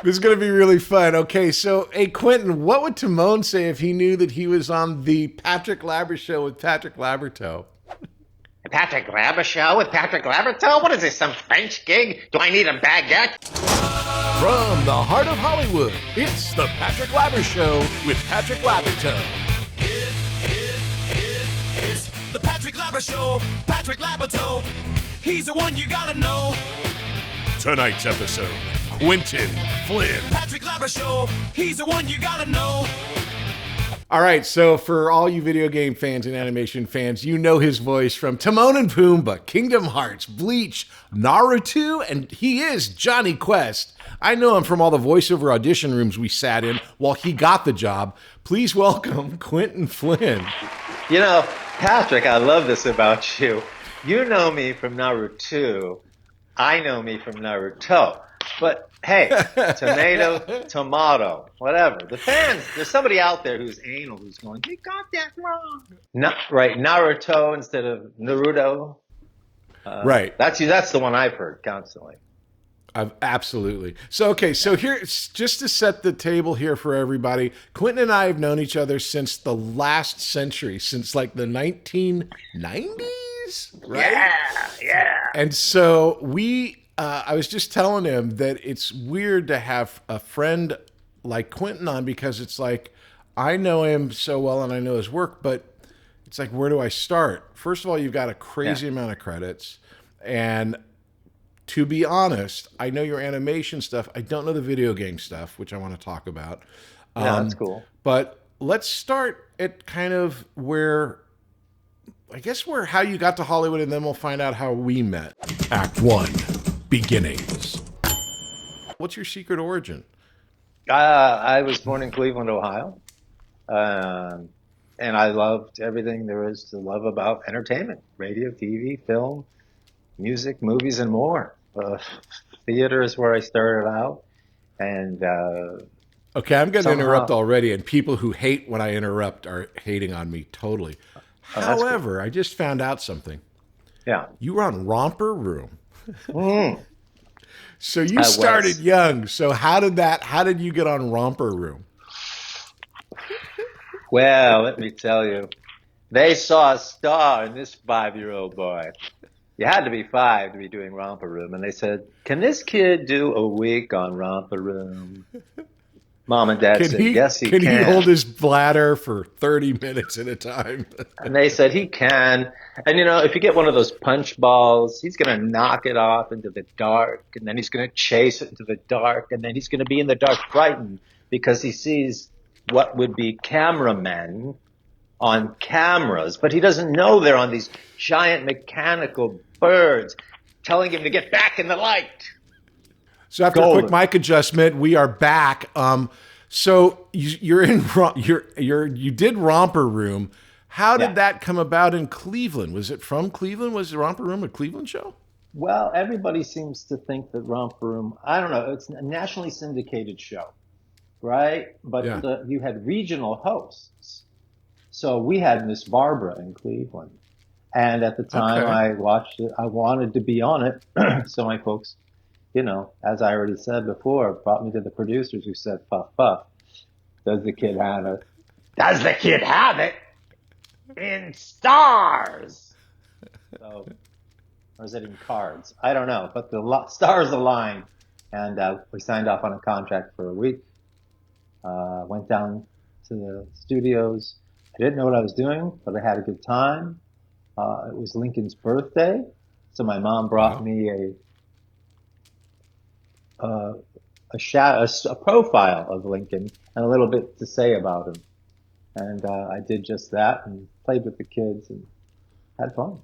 This is going to be really fun. Okay, so, hey, Quinton, what would Timon say if he knew that he was on the Patrick Labyorteaux with Patrick Labyorteaux? Patrick Labyorteaux with Patrick Labyorteaux? What is this, some French gig? Do I need a baguette? From the heart of Hollywood, it's the Patrick Labyorteaux with Patrick Labyorteaux. It's the Patrick Labyorteaux, Patrick Labyorteaux. He's the one you gotta know. Tonight's episode, Quinton, Flynn. Patrick Labyorteaux, he's the one you gotta know. All right, so for all you video game fans and animation fans, you know his voice from Timon and Pumbaa, Kingdom Hearts, Bleach, Naruto, and he is Johnny Quest. I know him from all the voiceover audition rooms we sat in while he got the job. Please welcome Quinton Flynn. You know, Patrick, I love this about you. You know me from Naruto. I know me from Naruto. But hey, tomato, whatever. The fans, there's somebody out there who's anal who's going, you got that wrong. Right, Naruto instead of Naruto. Right. That's the one I've heard constantly. Absolutely. So, okay, so here, just to set the table here for everybody, Quinton and I have known each other since the last century, since like the 1990s, right? Yeah. And so I was just telling him that it's weird to have a friend like Quinton on because it's like, I know him so well and I know his work, but it's like, where do I start? First of all, you've got a crazy amount of credits. And to be honest, I know your animation stuff. I don't know the video game stuff, which I want to talk about. Yeah, that's cool. But let's start at kind of how you got to Hollywood, and then we'll find out how we met. Act 1, beginnings. What's your secret origin? I was born in Cleveland, Ohio. And I loved everything there is to love about entertainment, radio, TV, film, music, movies, and more. Theater is where I started out. And okay, I'm going to interrupt already, and people who hate when I interrupt are hating on me totally. However, cool. I just found out something. Yeah. You were on Romper Room. So you started young. So how did you get on Romper Room? Well, let me tell you, they saw a star in this 5-year-old boy. You had to be 5 to be doing Romper Room. And they said, can this kid do a week on Romper Room? Mom and Dad said, yes, he can. Can he hold his bladder for 30 minutes at a time? And they said, he can. And, you know, if you get one of those punch balls, he's going to knock it off into the dark. And then he's going to chase it into the dark. And then he's going to be in the dark frightened because he sees what would be cameramen on cameras. But he doesn't know they're on these giant mechanical birds telling him to get back in the light. So after a quick mic adjustment, we are back. So you did Romper Room. How did that come about in Cleveland? Was it from Cleveland? Was Romper Room a Cleveland show? Well, everybody seems to think that Romper Room, I don't know, it's a nationally syndicated show, right? But you had regional hosts. So we had Miss Barbara in Cleveland. And at the time I watched it, I wanted to be on it. So my folks, you know, as I already said before, brought me to the producers who said, puff, puff, does the kid have it? Does the kid have it? In stars! So, or is it in cards? I don't know, but the stars aligned. And we signed off on a contract for a week. Went down to the studios. I didn't know what I was doing, but I had a good time. It was Lincoln's birthday, so my mom brought me a profile of Lincoln and a little bit to say about him. And I did just that and played with the kids and had fun.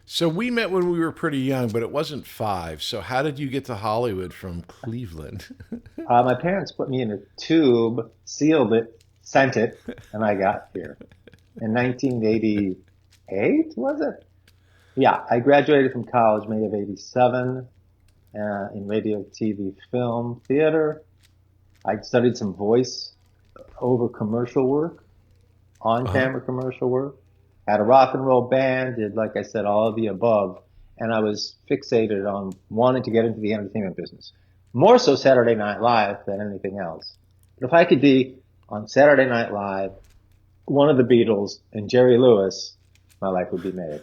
So we met when we were pretty young, but it wasn't 5. So how did you get to Hollywood from Cleveland? My parents put me in a tube, sealed it, sent it, and I got here. In 1988, was it? Yeah, I graduated from college May of 87 in radio, TV, film, theater. I studied some voice over commercial work, on-camera commercial work. Had a rock and roll band, did, like I said, all of the above. And I was fixated on wanting to get into the entertainment business. more so Saturday Night Live than anything else. But if I could be on Saturday Night Live, one of the Beatles and Jerry Lewis, my life would be made.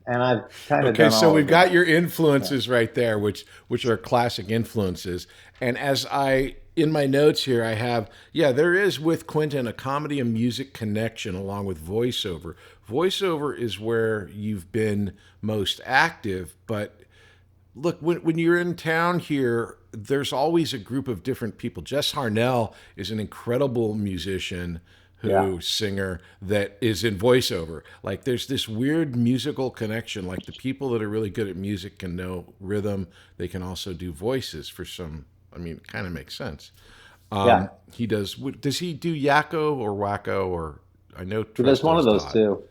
And I've kind of Okay, done so all we've of them. got your influences right there, which are classic influences. And as I in my notes here, I have there is with Quinton a comedy and music connection along with voiceover. Voiceover is where you've been most active, but look, when you're in town here, there's always a group of different people. Jess Harnell is an incredible musician Yeah. singer that is in voiceover. Like there's this weird musical connection. Like the people that are really good at music can know rhythm. They can also do voices for some. I mean, it kind of makes sense. Yeah. He does. Does he do Yakko or Wacko or I know He does Tress one does of those Todd. two.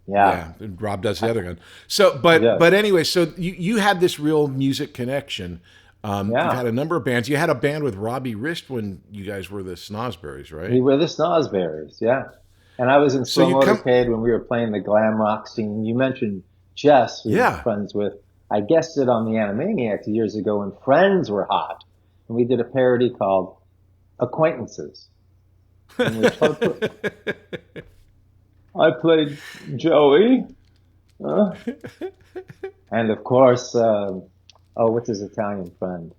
Yeah. Yeah, and Rob does the other one. So, He does. but anyway, so you had this real music connection. You've Yeah. had a number of bands. You had a band with Robbie Rist when you guys were the Snosberries, We right? were the Snosberries. Yeah. And I was in So Slow you come, Motorcade when we were playing the glam rock scene. You mentioned Jess, who I'm yeah. friends with. I guested on the Animaniacs years ago when Friends were hot. And we did a parody called Acquaintances. In which I played Joey. And of course, what's his Italian friend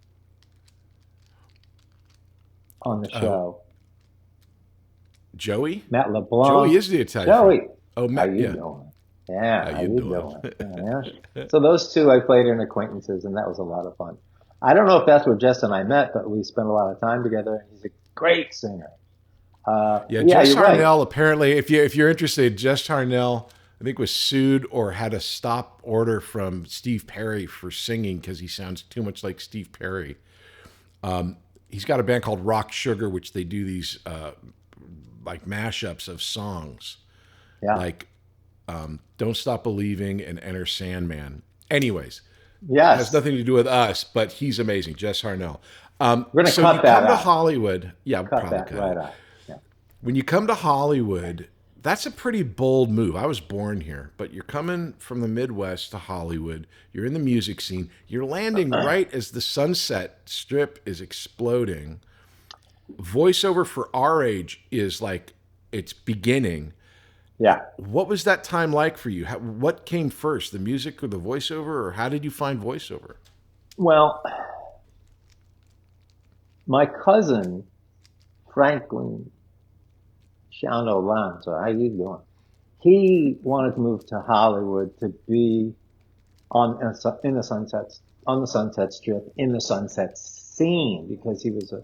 on the show? Joey. Matt LeBlanc. Joey is the Italian. Joey, Friend. Oh, how Matt. you Yeah. doing? Yeah, How how you you doing? doing? Yeah. So those two I played in Acquaintances, and that was a lot of fun. I don't know if that's where Jess and I met, but we spent a lot of time together. He's a great singer. Yeah, Yeah, Jess you're right. Harnell. Apparently, if you're interested, Jess Harnell, I think was sued or had a stop order from Steve Perry for singing because he sounds too much like Steve Perry. He's got a band called Rock Sugar, which they do these like mashups of songs, Yeah. like "Don't Stop Believing" and "Enter Sandman." Anyways, it has Yes. nothing to do with us, but he's amazing, Jess Harnell. We're gonna So cut you that come to out. Hollywood, yeah, Cut probably that cut right it. out. Yeah. When you come to Hollywood, that's a pretty bold move. I was born here, but you're coming from the Midwest to Hollywood. You're in the music scene. You're landing right as the Sunset Strip is exploding. Voiceover for our age is like it's beginning. Yeah. What was that time like for you? What came first, the music or the voiceover, or how did you find voiceover? Well, my cousin, Franklin Shano so how you doing? He wanted to move to Hollywood to be in the Sunset Strip, in the Sunset scene, because he was a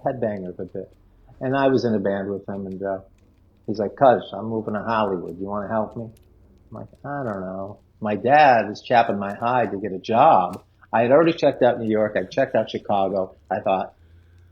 headbanger of a bit. And I was in a band with him, and he's like, "Cuz, I'm moving to Hollywood. You want to help me?" I'm like, "I don't know." My dad is chapping my hide to get a job. I had already checked out New York. I checked out Chicago. I thought,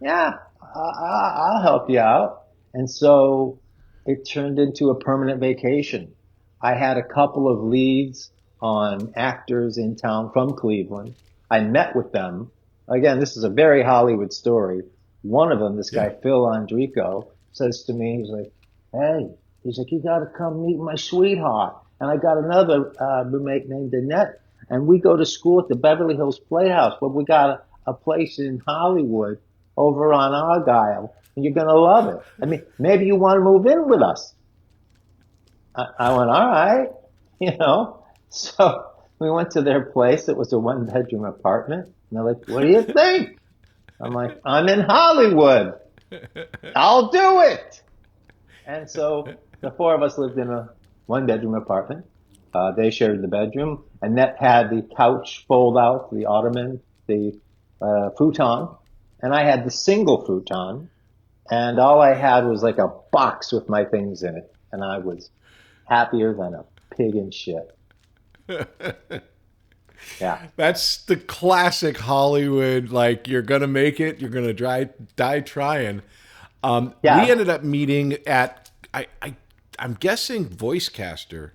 yeah, I'll help you out. And so it turned into a permanent vacation. I had a couple of leads on actors in town from Cleveland. I met with them. Again, this is a very Hollywood story. One of them, this guy, Yeah. Phil Andrico, says to me, he's like, "Hey," he's like, "you got to come meet my sweetheart." And I got another roommate named Annette, and we go to school at the Beverly Hills Playhouse, where we got a place in Hollywood over on Argyle, and you're going to love it. I mean, maybe you want to move in with us. I went, all right, you know. So we went to their place. It was a one-bedroom apartment. And they're like, "What do you think?" I'm like, "I'm in Hollywood. I'll do it." And so the four of us lived in a one-bedroom apartment. They shared the bedroom. Annette had the couch fold out, the ottoman, the futon, and I had the single futon. And all I had was like a box with my things in it, and I was happier than a pig in shit. Yeah. That's the classic Hollywood. Like you're gonna make it, you're gonna die trying. Yeah. We ended up meeting at I'm guessing Voicecaster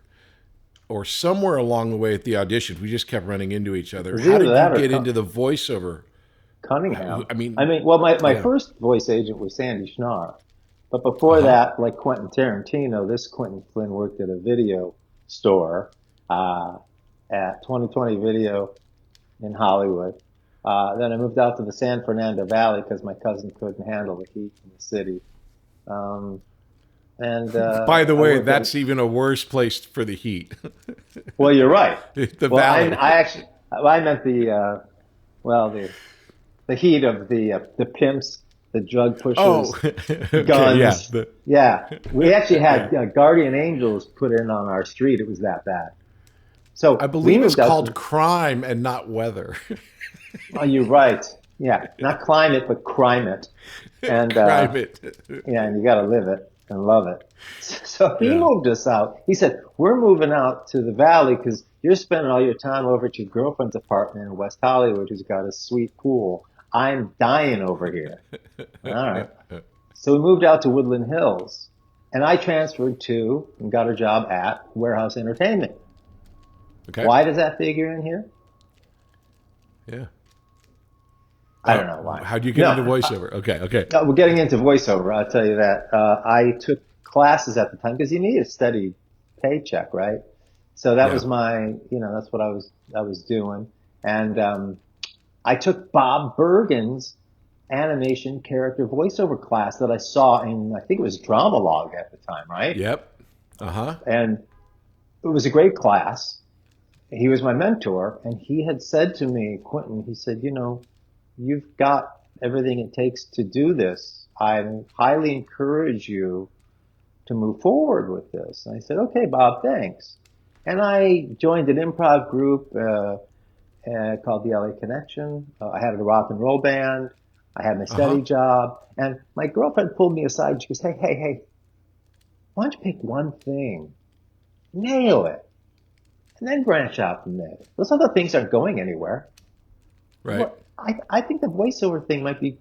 or somewhere along the way at the auditions. We just kept running into each other. It was How either did that you or get into the voiceover? Cunningham. I mean, Well, my yeah. first voice agent was Sandy Schnarr. But before that, like Quentin Tarantino, this Quentin Flynn worked at a video store at 2020 Video in Hollywood. Then I moved out to the San Fernando Valley because my cousin couldn't handle the heat in the city. By the way, that's even a worse place for the heat. Well, you're right. The valley. I meant the heat of the pimps, the drug pushers, okay, guns. Yeah. We actually had guardian angels put in on our street. It was that bad. So I believe it's called crime and not weather. Oh, you're right. Yeah, not climate, but crime it. And crime it. Yeah, and you got to live it and love it. So he moved us out. He said, "We're moving out to the valley because you're spending all your time over at your girlfriend's apartment in West Hollywood, who's got a sweet pool. I'm dying over here." All right. So we moved out to Woodland Hills, and I transferred to and got a job at Warehouse Entertainment. Okay. Why does that figure in here? Yeah. I don't know why. How'd you get into voiceover? Okay. We're getting into voiceover. I'll tell you that. I took classes at the time because you need a steady paycheck, right? So that was my, that's what I was doing. And I took Bob Bergen's animation character voiceover class that I saw in, I think it was Dramalog at the time, right? Yep. And it was a great class. He was my mentor, and he had said to me, Quinton, he said, you've got everything it takes to do this. I highly encourage you to move forward with this. And I said, okay, Bob, thanks. And I joined an improv group called the LA Connection. I had a rock and roll band. I had my steady job. And my girlfriend pulled me aside and she goes, hey, why don't you pick one thing? Nail it. And then branch out from there. Those other things aren't going anywhere. Right. Well, I think the voiceover thing might be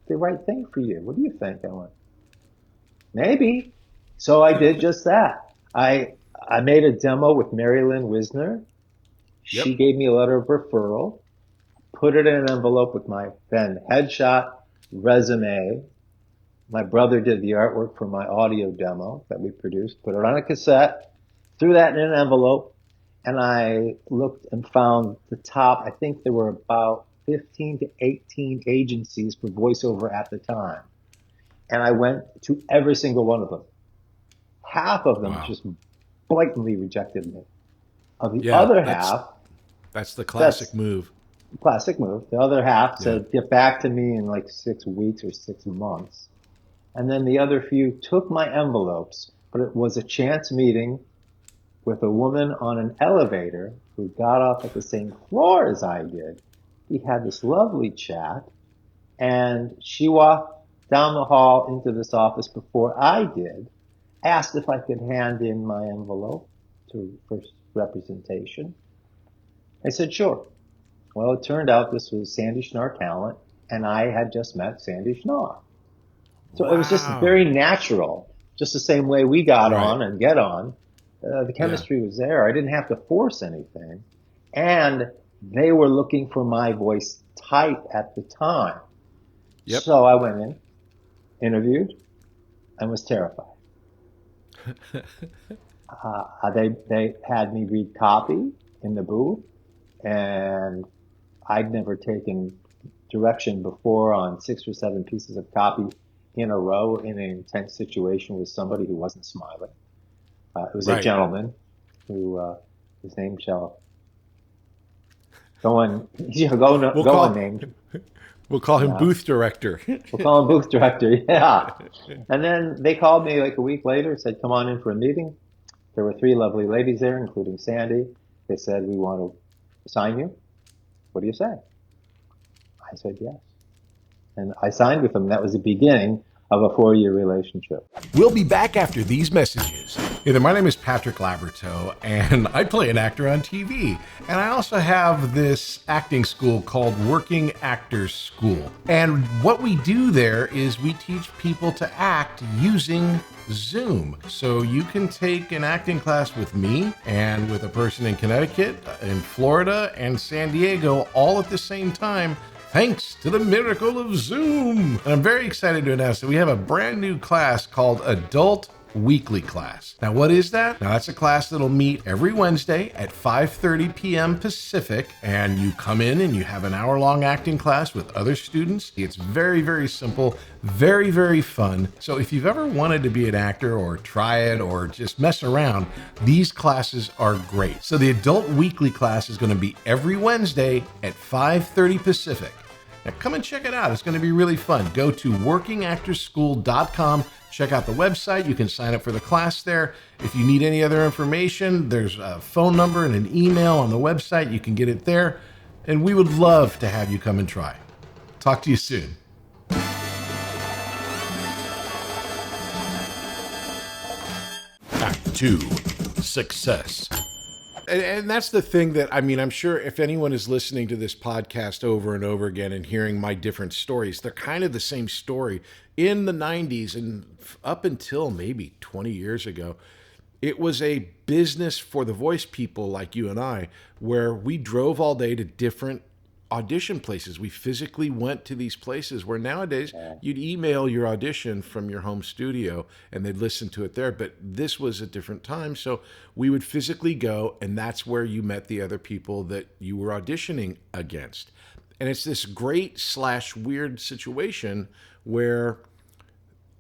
the right thing for you. What do you think? I went, maybe. So I did just that. I made a demo with Mary Lynn Wisner. Yep. She gave me a letter of referral, put it in an envelope with my then headshot, resume. My brother did the artwork for my audio demo that we produced, put it on a cassette, threw that in an envelope, and I looked and found the top. I think there were about 15 to 18 agencies for voiceover at the time. And I went to every single one of them. Half of them just blatantly rejected me. Of the other half... That's the classic move. Classic move. The other half said, get back to me in like 6 weeks or 6 months. And then the other few took my envelopes, but it was a chance meeting with a woman on an elevator who got off at the same floor as I did. We had this lovely chat, and she walked down the hall into this office before I did, asked if I could hand in my envelope for representation. I said, sure. Well, it turned out this was Sandy Schnarr Talent, and I had just met Sandy Schnarr. So it was just very natural, just the same way we got on and get on. The chemistry was there. I didn't have to force anything. And they were looking for my voice type at the time. Yep. So I went in, interviewed, and was terrified. They had me read copy in the booth, and I'd never taken direction before on 6 or 7 pieces of copy in a row in an intense situation with somebody who wasn't smiling. It was a gentleman who, his name shall go unnamed. We'll call him booth director. We'll call him booth director, yeah. And then they called me like a week later, said, come on in for a meeting. There were 3 lovely ladies there, including Sandy. They said, we want to sign you. What do you say? I said, yes. And I signed with them. That was the beginning of a 4-year relationship. We'll be back after these messages. Hey there, my name is Patrick Labyorteaux, and I play an actor on TV. And I also have this acting school called Working Actors School. And what we do there is we teach people to act using Zoom. So you can take an acting class with me and with a person in Connecticut, in Florida, and San Diego all at the same time, thanks to the miracle of Zoom. And I'm very excited to announce that we have a brand new class called Adult weekly class. Now, what is that? Now, that's a class that'll meet every Wednesday at 5:30 p.m. Pacific, and you come in and you have an hour-long acting class with other students. It's very, very simple, very, very fun. So if you've ever wanted to be an actor or try it or just mess around, these classes are great. So the adult weekly class is going to be every Wednesday at 5:30 Pacific. Now come and check it out. It's going to be really fun. Go to workingactorschool.com. Check out the website. You can sign up for the class there. If you need any other information, there's a phone number and an email on the website. You can get it there. And we would love to have you come and try. Talk to you soon. Act 2, Success. And that's the thing that, I mean, I'm sure if anyone is listening to this podcast over and over again and hearing my different stories, they're kind of the same story. In the 90s and up until maybe 20 years ago, it was a business for the voice people like you and I, where we drove all day to different audition places. We physically went to these places where nowadays you'd email your audition from your home studio and they'd listen to it there. But this was a different time. So we would physically go, and that's where you met the other people that you were auditioning against. And it's this great / weird situation where,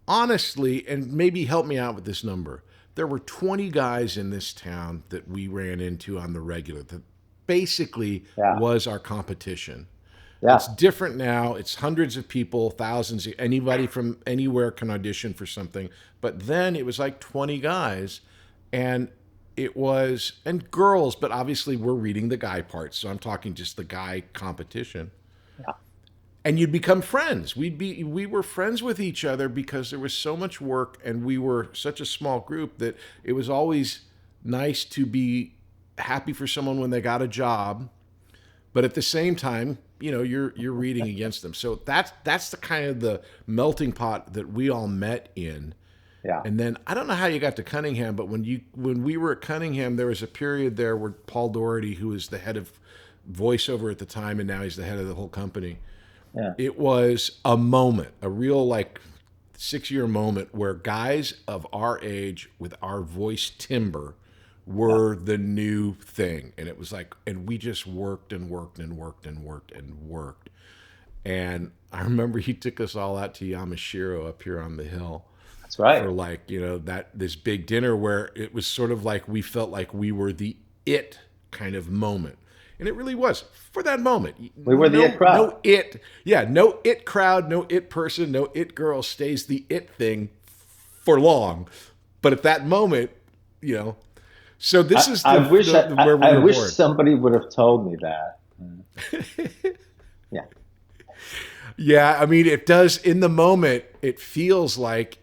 honestly, and maybe help me out with this number, there were 20 guys in this town that we ran into on the regular that basically was our competition. Yeah. It's different now. It's hundreds of people, thousands. Anybody from anywhere can audition for something. But then it was like 20 guys, and it was, and girls, but obviously we're reading the guy parts. So I'm talking just the guy competition. Yeah. And you'd become friends. We were friends with each other because there was so much work and we were such a small group that it was always nice to be happy for someone when they got a job, but at the same time, you know, you're reading against them. So that's the kind of the melting pot that we all met in. Yeah. And then I don't know how you got to Cunningham, but when we were at Cunningham, there was a period there where Paul Doherty, who was the head of voiceover at the time, and now he's the head of the whole company. Yeah. It was a moment, a real 6-year moment where guys of our age with our voice timbre were the new thing. And it was and we just worked and worked and worked and worked and worked. And I remember he took us all out to Yamashiro up here on the hill. That's right. For this big dinner where it was sort of like we felt like we were the it kind of moment. And it really was for that moment. We were the it crowd. No it crowd, no it person, no it girl stays the it thing for long. But at that moment, you know. So this is where we were I wish born. Somebody would have told me that. Yeah. Yeah, I mean, it does. In the moment, it feels like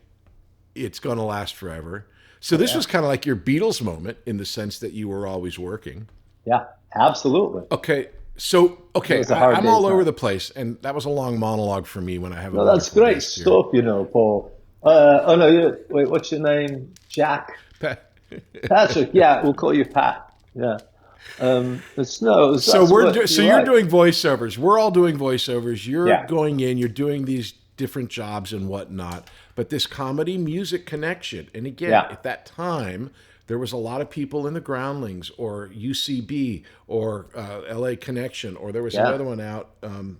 it's going to last forever. So this was kind of like your Beatles moment in the sense that you were always working. Yeah, absolutely. Okay. So, I'm all over the place, and that was a long monologue for me when I have. No, that's great stuff, Paul. Wait, what's your name? Jack. Patrick, yeah, we'll call you Pat. Yeah. You're doing voiceovers. We're all doing voiceovers. You're going in, you're doing these different jobs and whatnot. But this comedy music connection, and again, at that time, there was a lot of people in the Groundlings or UCB or LA Connection, or there was another one out.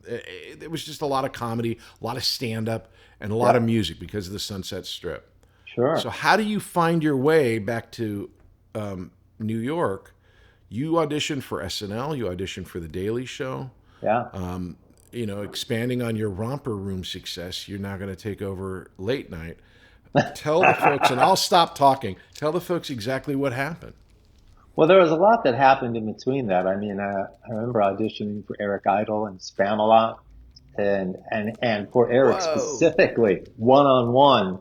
It was just a lot of comedy, a lot of stand-up, and a lot of music because of the Sunset Strip. Sure. So how do you find your way back to New York? You auditioned for SNL. You auditioned for The Daily Show. Yeah. Expanding on your romper room success, you're now going to take over late night. Tell the folks, and I'll stop talking. Tell the folks exactly what happened. Well, there was a lot that happened in between that. I mean, I remember auditioning for Eric Idle and Spamalot, and for Eric specifically, one-on-one.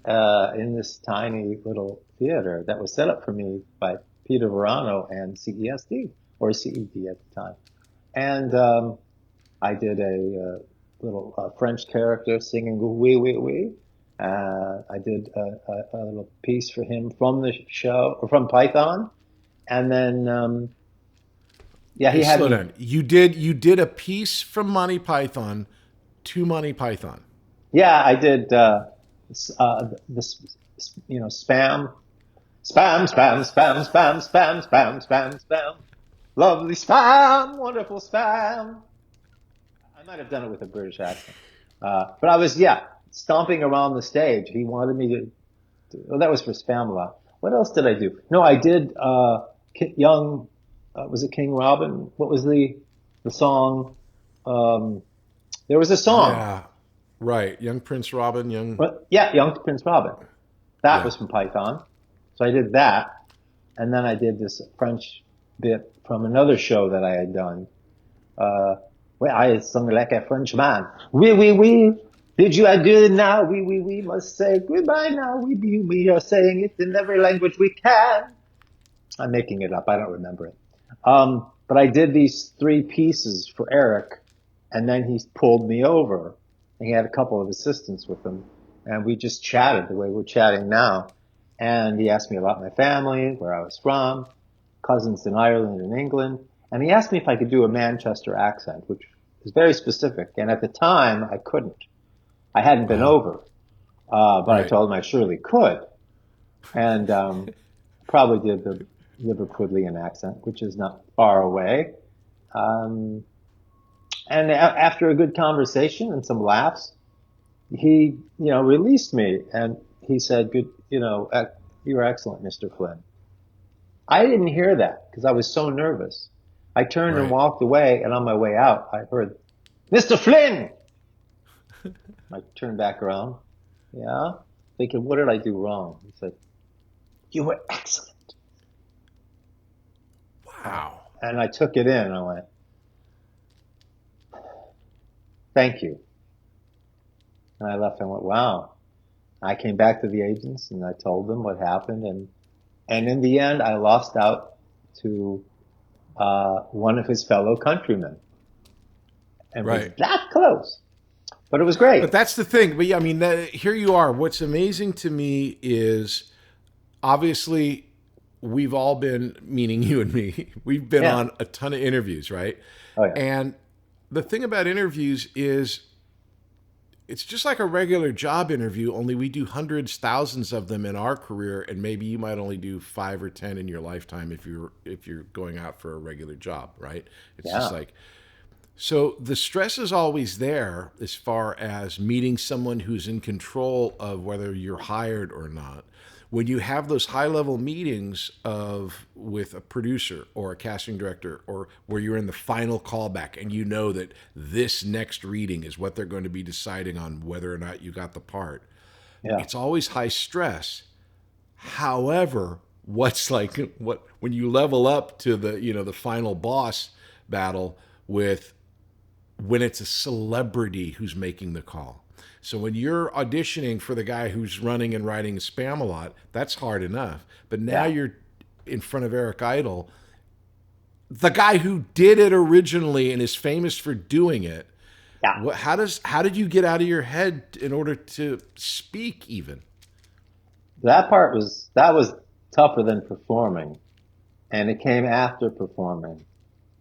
In this tiny little theater that was set up for me by Peter Verano and CESD, or CED at the time. And I did a little French character singing "Oui, oui, oui." I did a little piece for him from the show, or from Python. And then, he had... Slow down. You did a piece from Monty Python to Monty Python. Yeah, I did... the spam, spam, spam, spam, spam, spam, spam, spam, spam, lovely spam, wonderful spam. I might have done it with a British accent, but I was stomping around the stage. He wanted me to. Well, that was for Spamalot. What else did I do? No, I did young. Was it King Robin? What was the song? There was a song. Yeah, right. Young Prince Robin. Young Prince Robin. That Yeah. was from Python. So I did that, and then I did this French bit from another show that I had done. Where I sung like a Frenchman. Oui, oui, oui. Did you do it now? We must say goodbye now. We are saying it in every language we can. I'm making it up. I don't remember it. But I did these 3 pieces for Eric, and then he pulled me over. And he had a couple of assistants with him, and we just chatted the way we're chatting now. And he asked me about my family, where I was from, cousins in Ireland and England. And he asked me if I could do a Manchester accent, which is very specific. And at the time, I couldn't. I hadn't been over, but I told him I surely could. And probably did the Liverpudlian accent, which is not far away. And after a good conversation and some laughs, he, released me. And he said, "Good, you were excellent, Mr. Flynn." I didn't hear that because I was so nervous. I turned and walked away, and on my way out, I heard, "Mr. Flynn!" I turned back around, thinking, what did I do wrong? He said, "You were excellent." Wow. And I took it in, and I went, "Thank you." And I left and went, wow. I came back to the agents, and I told them what happened, and in the end, I lost out to one of his fellow countrymen. And was that close. But it was great. But that's the thing. But yeah, I mean, here you are. What's amazing to me is obviously we've all been, meaning you and me, we've been on a ton of interviews, right? Oh, yeah. And the thing about interviews is it's just like a regular job interview, only we do hundreds, thousands of them in our career, and maybe you might only do 5 or 10 in your lifetime if you're going out for a regular job, right? It's just like, so the stress is always there as far as meeting someone who's in control of whether you're hired or not. When you have those high-level meetings with a producer or a casting director, or where you're in the final callback and you know that this next reading is what they're going to be deciding on whether or not you got the part, it's always high stress. However, when you level up to the final boss battle when it's a celebrity who's making the call. So when you're auditioning for the guy who's running and writing Spamalot, that's hard enough. But now you're in front of Eric Idle, the guy who did it originally and is famous for doing it. Yeah. How did you get out of your head in order to speak even? That was tougher than performing, and it came after performing.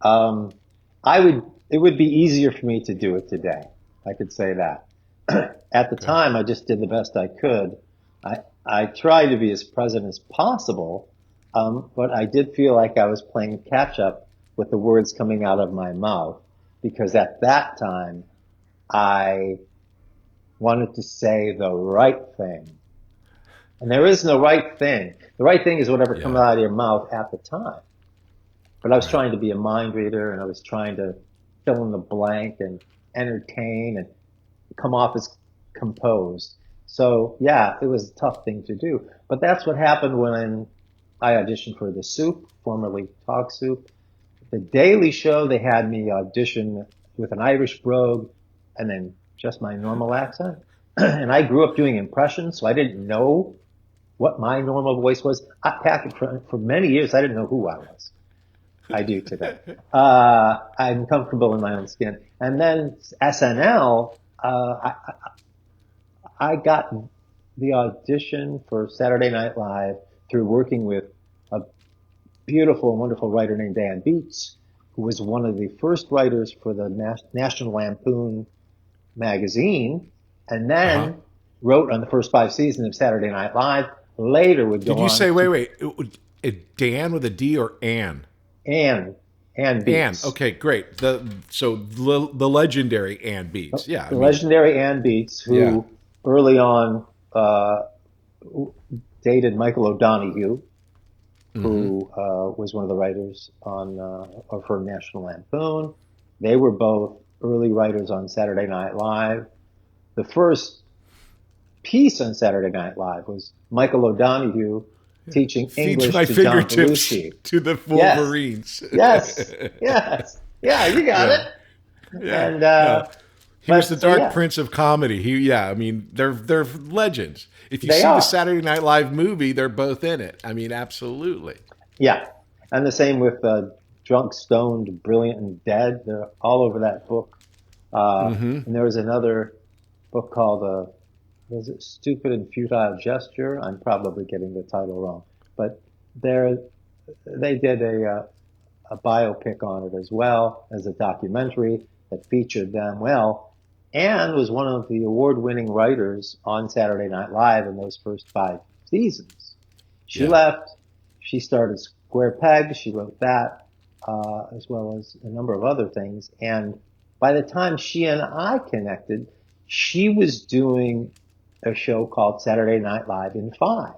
It would be easier for me to do it today. I could say that. At the time, I just did the best I could. I tried to be as present as possible, but I did feel like I was playing catch up with the words coming out of my mouth, because at that time, I wanted to say the right thing. And there is no right thing. The right thing is whatever comes out of your mouth at the time. But I was trying to be a mind reader, and I was trying to fill in the blank and entertain and come off as composed. So it was a tough thing to do. But that's what happened when I auditioned for The Soup, formerly Talk Soup. The Daily Show, they had me audition with an Irish brogue and then just my normal accent. And I grew up doing impressions, so I didn't know what my normal voice was. Patrick, for many years, I didn't know who I was. I do today. I'm comfortable in my own skin. And then SNL, I got the audition for Saturday Night Live through working with a beautiful and wonderful writer named Dan Beats, who was one of the first writers for the National Lampoon magazine. And then wrote on the first 5 seasons of Saturday Night Live. Later would go on. Did you say, wait, Dan with a D or Ann? Ann Beats. Ann. Okay, great. The legendary Ann Beats. Yeah. The legendary Ann Beats, who early on dated Michael O'Donoghue, who was one of the writers for National Lampoon. They were both early writers on Saturday Night Live. The first piece on Saturday Night Live was Michael O'Donoghue teaching English to John Belushi. To the Wolverines. Yes. Yeah, you got it. Yeah. And he was the Dark Prince of comedy. I mean, they're legends. If you see the Saturday Night Live movie, they're both in it. I mean, absolutely. Yeah, and the same with Drunk, Stoned, Brilliant, and Dead. They're all over that book. And there was another book called was it Stupid and Futile Gesture? I'm probably getting the title wrong, but they did a biopic on it as well as a documentary that featured them. Well, Ann was one of the award-winning writers on Saturday Night Live in those first 5 seasons. She left. She started Square Peg. She wrote that, as well as a number of other things. And by the time she and I connected, she was doing a show called Saturday Night Live in 5,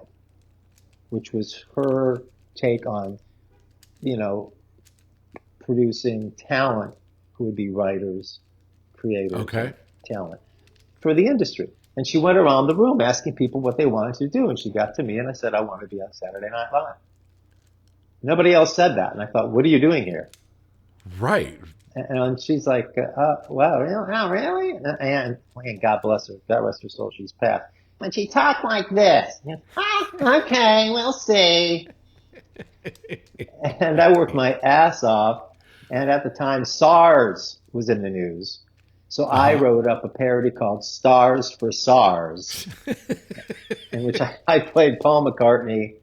which was her take on, producing talent who would be writers, creators, talent for the industry. And she went around the room asking people what they wanted to do. And she got to me and I said, I want to be on Saturday Night Live. Nobody else said that. And I thought, what are you doing here? Right. And she's like, well, really? And God bless her. God rest her soul. She's passed. When she talked like this, okay, we'll see. And I worked my ass off. And at the time, SARS was in the news. So I wrote up a parody called Stars for SARS, in which I played Paul McCartney.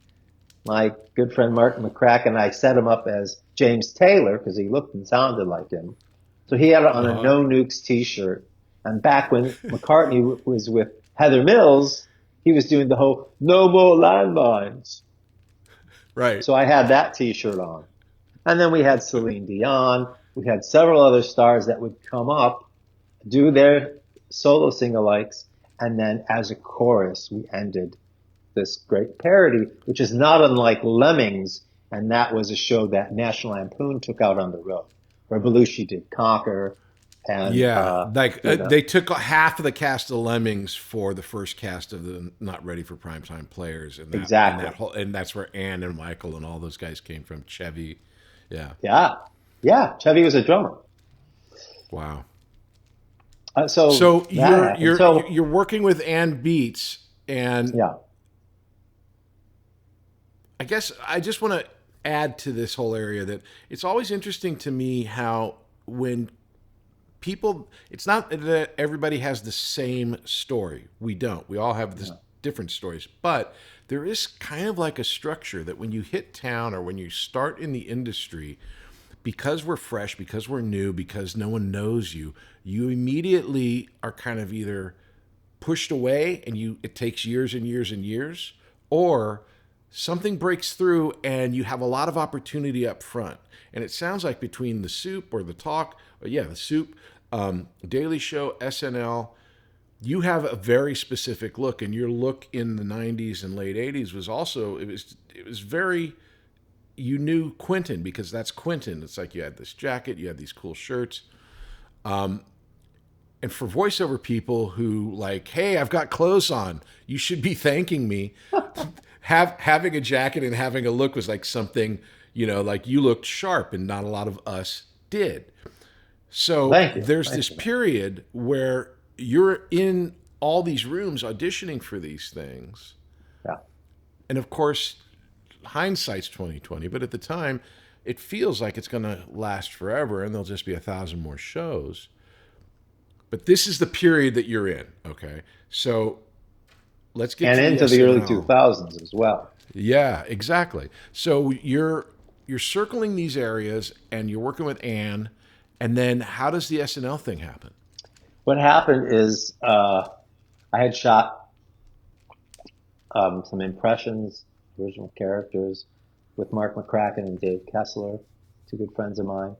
My good friend Martin McCracken and I set him up as James Taylor because he looked and sounded like him. So he had it on a No Nukes t-shirt. And back when McCartney was with Heather Mills, he was doing the whole No More Landmines. Right. So I had that t-shirt on. And then we had Celine Dion. We had several other stars that would come up, do their solo sing-alikes, and then as a chorus, we ended this great parody, which is not unlike Lemmings, and that was a show that National Lampoon took out on the road, where Belushi did Conquer. And, they took half of the cast of Lemmings for the first cast of the Not Ready for Primetime Players. And and that's where Ann and Michael and all those guys came from. Chevy. Yeah. Chevy was a drummer. Wow. So you're working with Ann Beats, and I guess I just want to add to this whole area that it's always interesting to me how when people, it's not that everybody has the same story. We don't. We all have this different stories, but there is kind of like a structure that when you hit town or when you start in the industry, because we're fresh, because we're new, because no one knows you, you immediately are kind of either pushed away and it takes years and years and years, or something breaks through and you have a lot of opportunity up front. And it sounds like between the Soup or the Talk, the Soup, Daily Show, SNL, you have a very specific look, and your look in the 90s and late 80s was also, it was very, you knew Quinton because that's Quinton. It's like you had this jacket, you had these cool shirts. And for voiceover people who like, hey, I've got clothes on, you should be thanking me. Having a jacket and having a look was like something, like you looked sharp and not a lot of us did. So there's this period where you're in all these rooms auditioning for these things. Yeah. And of course, hindsight's 20/20, but at the time, it feels like it's going to last forever and there'll just be 1,000 more shows. But this is the period that you're in, okay? So let's get into the early 2000s as well. Yeah, exactly. So you're circling these areas and you're working with Ann, and then how does the SNL thing happen? What happened is I had shot some impressions, original characters with Mark McCracken and Dave Kessler, two good friends of mine.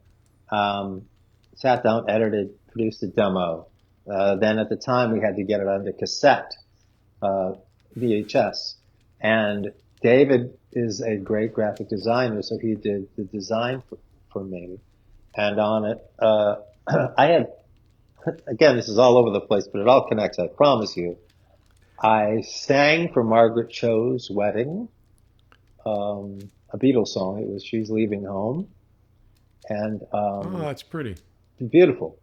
Sat down, edited, produced a demo. Then at the time we had to get it onto cassette, VHS. And David is a great graphic designer, so he did the design for me. And on it, I had, again, this is all over the place, but it all connects, I promise you. I sang for Margaret Cho's wedding, a Beatles song. It was She's Leaving Home. And oh, that's pretty. Beautiful.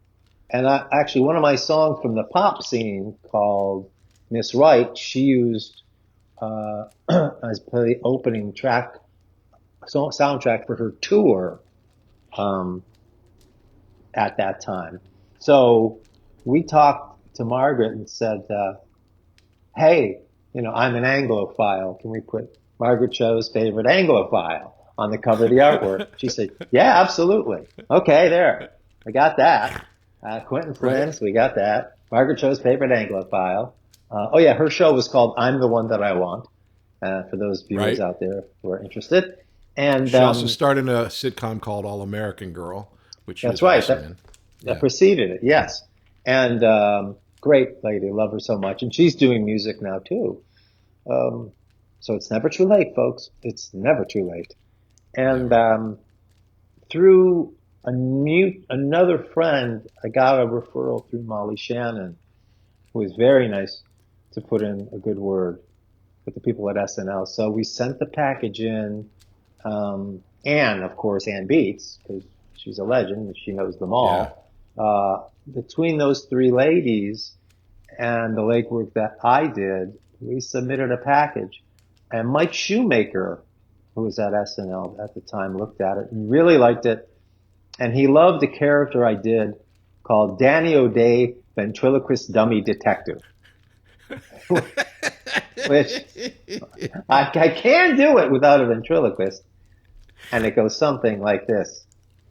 And actually, one of my songs from the pop scene called Miss Right, she used as the opening track, soundtrack for her tour at that time. So we talked to Margaret and said, hey, I'm an Anglophile. Can we put Margaret Cho's favorite Anglophile on the cover of the artwork? She said, yeah, absolutely. Okay, there. I got that. Quinton Flynn, so we got that. Margaret Cho's favorite Anglophile. Oh yeah, her show was called I'm the One That I Want, for those viewers out there who are interested. And she also starred in a sitcom called All American Girl, which that's right. That preceded it, yes. And great lady, love her so much. And she's doing music now too. So it's never too late, folks. It's never too late. And through another friend, I got a referral through Molly Shannon, who was very nice to put in a good word with the people at SNL. So we sent the package in, and of course Ann Beats, because she's a legend and she knows them all. Yeah. Between those three ladies and the legwork that I did, we submitted a package. And Mike Shoemaker, who was at SNL at the time, looked at it and really liked it. And he loved a character I did called Danny O'Day, Ventriloquist Dummy Detective. Which I can do it without a ventriloquist. And it goes something like this.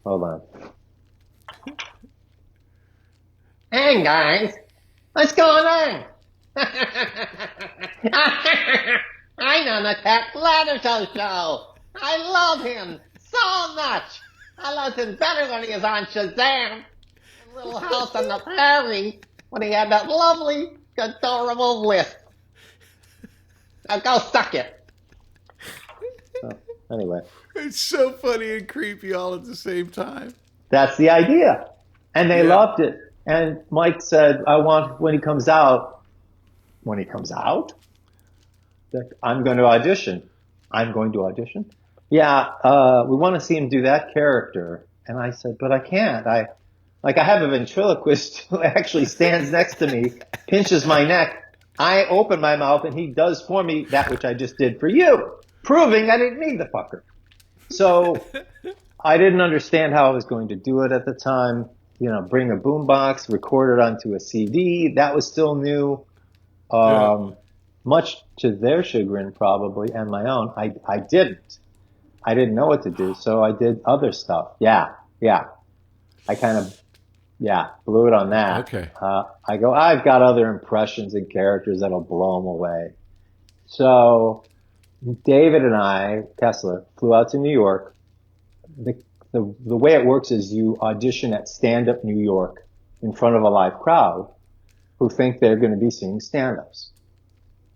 Hold on. Hey guys, what's going on? I'm on the Patrick Labyorteaux show. I love him so much. I love him better when he was on Shazam, Little House on the Prairie, when he had that lovely, adorable lisp. Now go suck it. So, anyway. It's so funny and creepy all at the same time. That's the idea. And they loved it. And Mike said, I want, when he comes out, that I'm going to audition. I'm going to audition? Yeah, we want to see him do that character. And I said, but I can't. I have a ventriloquist who actually stands next to me, pinches my neck. I open my mouth and he does for me that which I just did for you, proving I didn't need the fucker. So I didn't understand how I was going to do it at the time. Bring a boombox, record it onto a CD. That was still new. Much to their chagrin probably, and my own. I didn't know what to do, so I did other stuff. Yeah. I kind of, blew it on that. Okay. I've got other impressions and characters that'll blow them away. So David and I, Kessler, flew out to New York. The way it works is you audition at Stand Up New York in front of a live crowd who think they're going to be seeing stand-ups.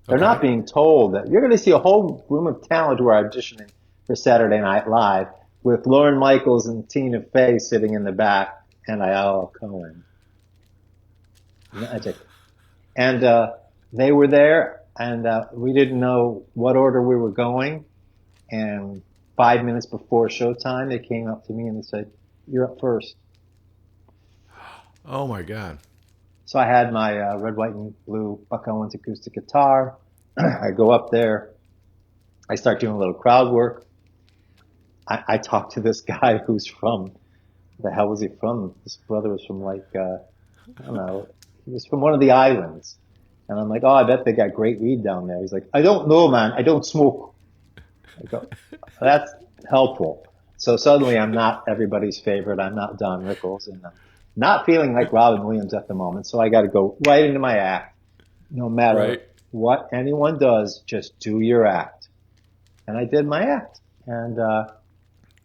They're not being told that you're going to see a whole room of talent who are auditioning for Saturday Night Live with Lorne Michaels and Tina Fey sitting in the back and Ayala Cohen. Magic. And they were there, and we didn't know what order we were going. And 5 minutes before showtime, they came up to me and they said, "You're up first." Oh my God. So I had my red, white, and blue Buck Owens acoustic guitar. I go up there. I start doing a little crowd work. I talk to this guy who's from, the hell was he from? This brother was from I don't know. He was from one of the islands. And I'm like, oh, I bet they got great weed down there. He's like, I don't know, man. I don't smoke. I go, that's helpful. So suddenly I'm not everybody's favorite. I'm not Don Rickles. And I'm not feeling like Robin Williams at the moment. So I got to go right into my act, no matter what anyone does, just do your act. And I did my act. And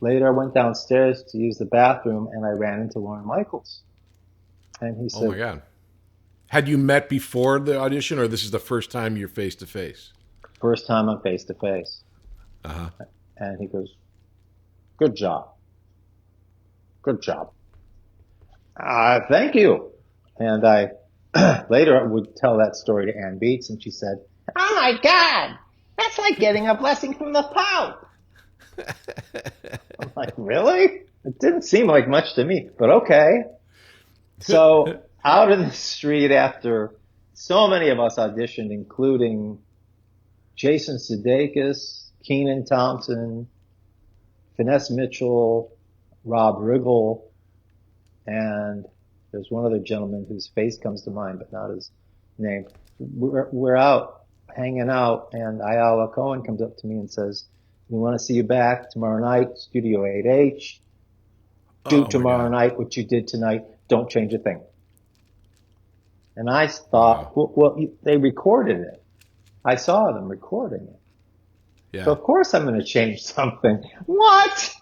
later I went downstairs to use the bathroom, and I ran into Lorne Michaels. And he Oh my said, God. Had you met before the audition, or this is the first time you're face to face? first time I'm face to face. Uh-huh. And he goes, good job. Good job. Thank you. And I later would tell that story to Ann Beats, and she said, oh my God, that's like getting a blessing from the Pope. I'm like, really? It didn't seem like much to me, but okay. So out in the street after so many of us auditioned, including Jason Sudeikis, Kenan Thompson, Finesse Mitchell, Rob Riggle, and there's one other gentleman whose face comes to mind, but not his name. We're out hanging out, and Ayala Cohen comes up to me and says, we want to see you back tomorrow night, Studio 8H. Do tomorrow night what you did tonight. Don't change a thing. And I thought, well, they recorded it. I saw them recording it. Yeah. So of course I'm going to change something. What?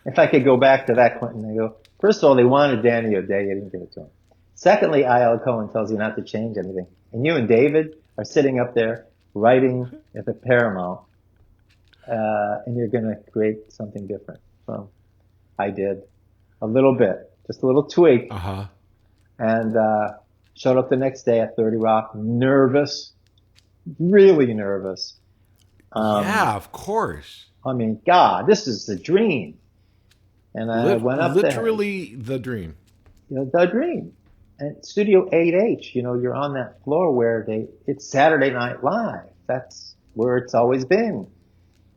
If I could go back to that, Quinton, they go, first of all, they wanted Danny O'Day. You didn't give it to him. Secondly, I.L. Cohen tells you not to change anything. And you and David are sitting up there writing at the Paramount, and you're going to create something different. So I did a little bit, just a little tweak. Uh-huh. And showed up the next day at 30 Rock, nervous, really nervous. Yeah, of course. I mean, God, this is the dream. And I went up literally the dream. You know, the dream. And Studio 8H, you know, you're on that floor where it's Saturday Night Live. That's where it's always been.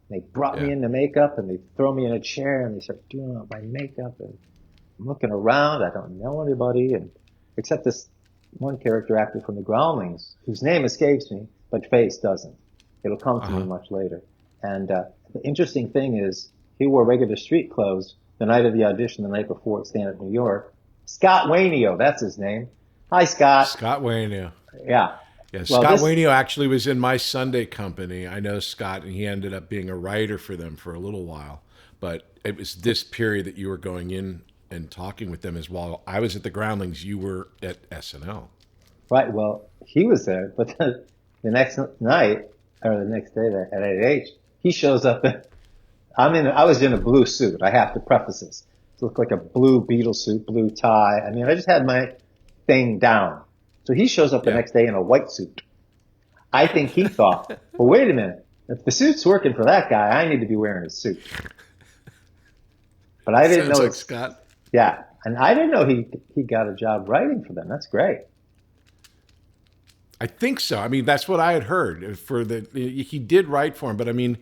They brought me into makeup, and they throw me in a chair, and they start doing up my makeup, and I'm looking around. I don't know anybody, and except this one character actor from the Groundlings, whose name escapes me, but face doesn't. It'll come to me much later. And the interesting thing is, he wore regular street clothes the night of the audition, the night before at Stand Up New York. Scott Wainio, that's his name. Hi, Scott. Scott Wainio. Yeah. Yeah, Scott Wainio actually was in my Sunday company. I know Scott, and he ended up being a writer for them for a little while. But it was this period that you were going in and talking with them as well. I was at the Groundlings. You were at SNL. Right. Well, he was there, but the next night, or the next day at 8H, he shows up. I was in a blue suit. I have to preface this. It looked like a blue Beatle suit, blue tie. I mean, I just had my thing down. So he shows up the next day in a white suit. I think he thought, well, wait a minute. If the suit's working for that guy, I need to be wearing a suit. But I didn't know. Like Scott. Yeah. And I didn't know he got a job writing for them. That's great. I think so. I mean, that's what I had heard. He did write for him, but I mean,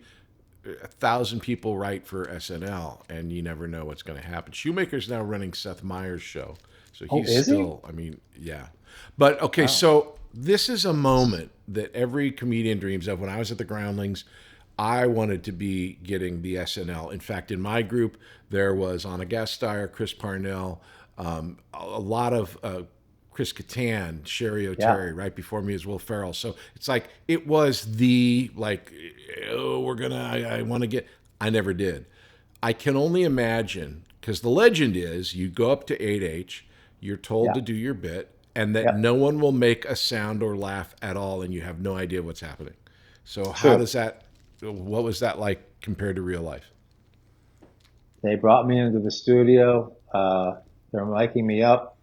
1,000 people write for SNL, and you never know what's going to happen. Shoemaker's now running Seth Meyers' show, so he's still. I mean, yeah. But okay, so this is a moment that every comedian dreams of. When I was at the Groundlings, I wanted to be getting the SNL. In fact, in my group, there was Anna Gasteyer, Chris Parnell, a lot of Chris Kattan, Sherry O'Terry, right before me is Will Ferrell. So it's like, it was the, like, oh, I want to get, I never did. I can only imagine, because the legend is you go up to 8H, you're told to do your bit, and that no one will make a sound or laugh at all, and you have no idea what's happening. So how does that, what was that like compared to real life? They brought me into the studio. They're miking me up.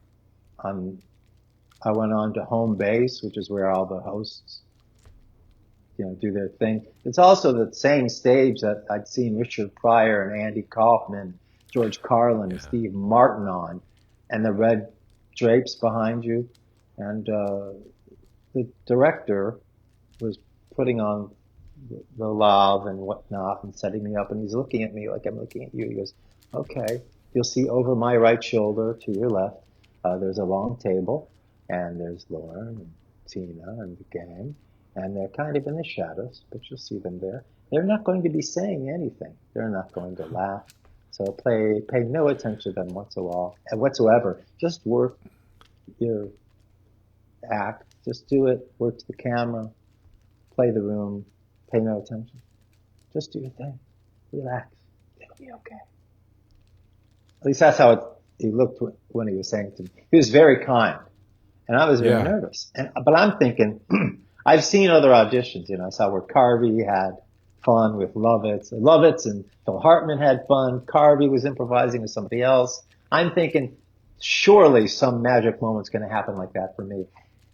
I went on to home base, which is where all the hosts, you know, do their thing. It's also the same stage that I'd seen Richard Pryor and Andy Kaufman, George Carlin, and Steve Martin on, and the red drapes behind you. And the director was putting on the love and whatnot and setting me up, and he's looking at me like I'm looking at you. He goes, okay, you'll see over my right shoulder to your left, there's a long table. And there's Lauren and Tina and the gang, and they're kind of in the shadows, but you'll see them there. They're not going to be saying anything. They're not going to laugh. So pay no attention to them whatsoever. Just work your act Just do it. Work to the camera. Play the room. Pay no attention. Just do your thing. Relax. It'll be okay. At least that's how he looked when he was saying it to me. He was very kind, and I was very nervous. But I'm thinking, I've seen other auditions. I saw where Carvey had fun with Lovitz, and Phil Hartman had fun. Carvey was improvising with somebody else. I'm thinking, surely some magic moment's going to happen like that for me.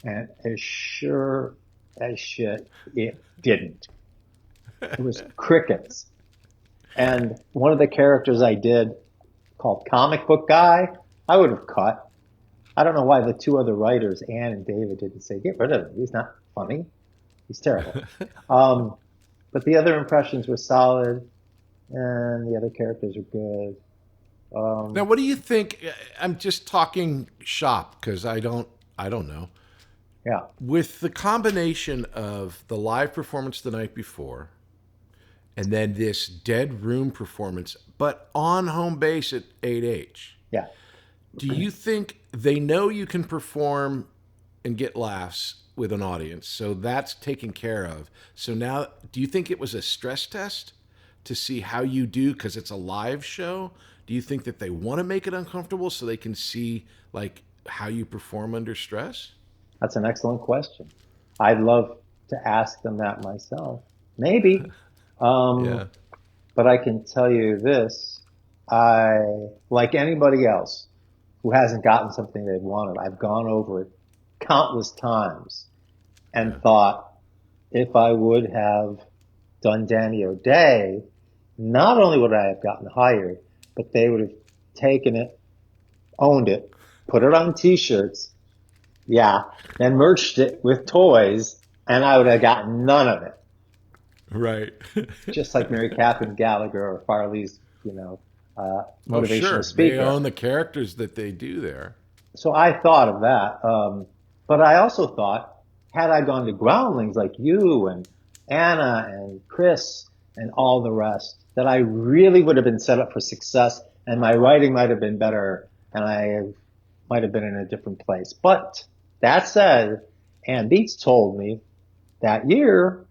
And as sure as shit, it didn't. It was crickets. And one of the characters I did, called Comic Book Guy, I would have cut. I don't know why the two other writers, Ann and David, didn't say, get rid of him. He's not funny. He's terrible. But the other impressions were solid, and the other characters are good. Now, what do you think? I'm just talking shop because I don't know. Yeah. With the combination of the live performance the night before, and then this dead room performance, but on home base at 8H. Yeah. Do you think they know you can perform and get laughs with an audience? So that's taken care of. So now, do you think it was a stress test to see how you do because it's a live show? Do you think that they want to make it uncomfortable so they can see like how you perform under stress? That's an excellent question. I'd love to ask them that myself. Maybe. Yeah. But I can tell you this, like anybody else who hasn't gotten something they've wanted, I've gone over it countless times and thought if I would have done Danny O'Day, not only would I have gotten hired, but they would have taken it, owned it, put it on t-shirts, then merged it with toys, and I would have gotten none of it. Right. Just like Mary Catherine Gallagher or Farley's, motivational speaker. They own the characters that they do there. So I thought of that. But I also thought, had I gone to Groundlings like you and Anna and Chris and all the rest, that I really would have been set up for success and my writing might have been better and I might have been in a different place. But that said, Ann Beats told me that year,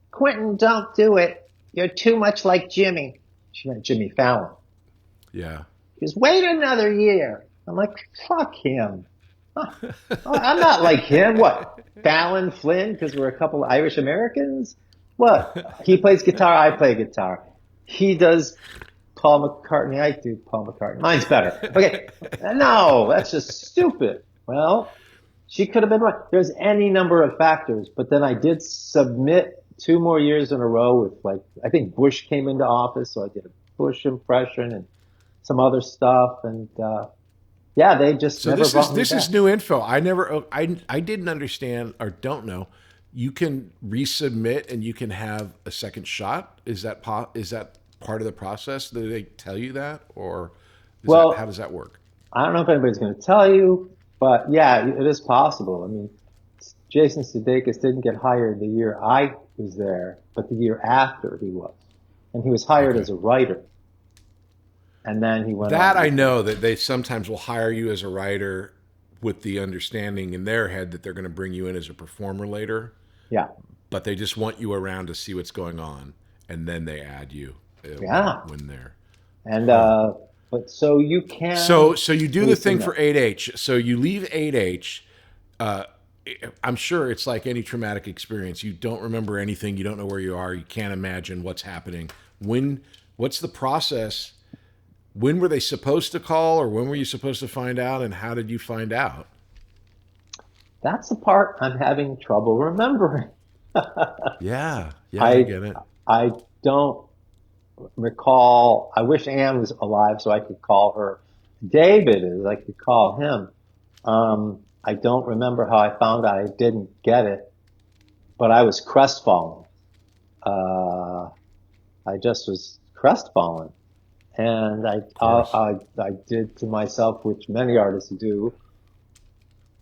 Quinton, don't do it. You're too much like Jimmy. She meant Jimmy Fallon. Yeah. He goes, wait another year. I'm like, fuck him. I'm not like him. What? Fallon, Flynn, because we're a couple of Irish Americans? What? He plays guitar, I play guitar. He does Paul McCartney, I do Paul McCartney. Mine's better. Okay. No, that's just stupid. Well, she could have been right. There's any number of factors, but then I did submit 2 more years in a row with I think Bush came into office, so I did a Bush impression and some other stuff, and they just so never brought me this back. is new info. I didn't understand or don't know. You can resubmit and you can have a second shot. Is that part of the process? Do they tell you that, or how does that work? I don't know if anybody's going to tell you, but yeah, it is possible. I mean, Jason Sudeikis didn't get hired the year I was there, but the year after he was, and he was hired as a writer. And then he went that I know that they sometimes will hire you as a writer with the understanding in their head that they're going to bring you in as a performer later. Yeah. But they just want you around to see what's going on, and then they add you when they're. And but so you can. So you do the thing for 8H. So you leave 8H. I'm sure it's like any traumatic experience. You don't remember anything. You don't know where you are. You can't imagine what's happening. What's the process? When were they supposed to call, or when were you supposed to find out, and how did you find out? That's the part I'm having trouble remembering. Yeah, I get it. I don't recall. I wish Ann was alive so I could call her. David is. I could call him. I don't remember how I found out I didn't get it, but I was crestfallen. I just was crestfallen. And I did to myself, which many artists do,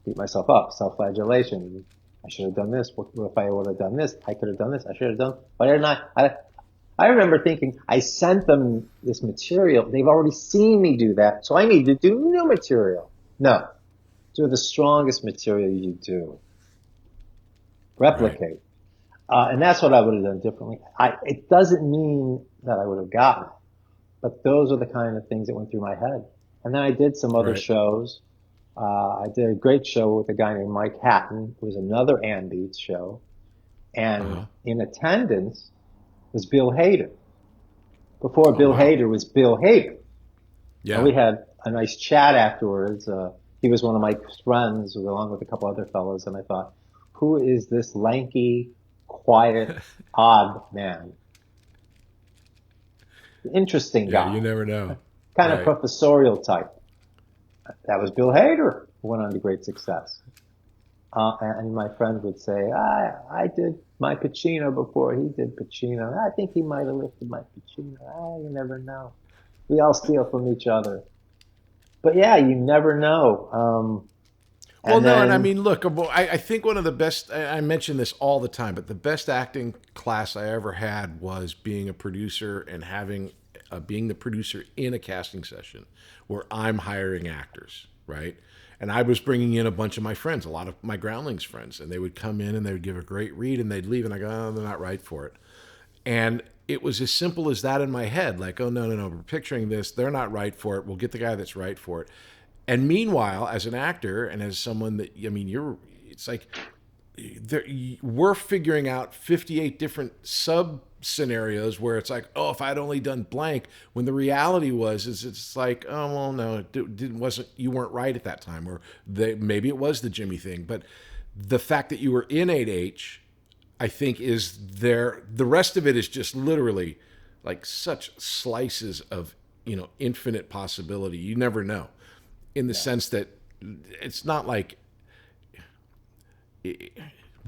beat myself up, self-flagellation. I should have done this. What if I would have done this? I could have done this. I should have done. Why didn't I? I remember thinking, I sent them this material. They've already seen me do that, so I need to do new material. No. Do the strongest material you do. replicate. And that's what I would have done differently. It doesn't mean that I would have gotten it, but those are the kind of things that went through my head. And then I did some other shows. I did a great show with a guy named Mike Hatton, who was another Ann Beats show. And in attendance was Bill Hader. Before Bill Hader was Bill Hader. Yeah. And we had a nice chat afterwards. He was one of my friends, along with a couple other fellows, and I thought, who is this lanky, quiet, odd man? Interesting guy. Yeah, you never know. Kind of professorial type. That was Bill Hader, who went on to great success. And my friend would say, I did my Pacino before he did Pacino. I think he might have lifted my Pacino. You never know. We all steal from each other. But yeah, you never know. And I mean, look, I think one of the best, I mention this all the time, but the best acting class I ever had was being a producer and being the producer in a casting session where I'm hiring actors, right? And I was bringing in a bunch of my friends, a lot of my Groundlings friends, and they would come in and they would give a great read and they'd leave and I go, oh, they're not right for it. And it was as simple as that in my head. Like, oh, no, we're picturing this. They're not right for it. We'll get the guy that's right for it. And meanwhile, as an actor and as someone that, I mean, it's like we're figuring out 58 different sub scenarios where it's like, oh, if I'd only done blank, when the reality it's like, oh, well, no, you weren't right at that time, or maybe it was the Jimmy thing. But the fact that you were in 8H, I think is there. The rest of it is just literally like such slices of, infinite possibility. You never know, in the sense that it's not like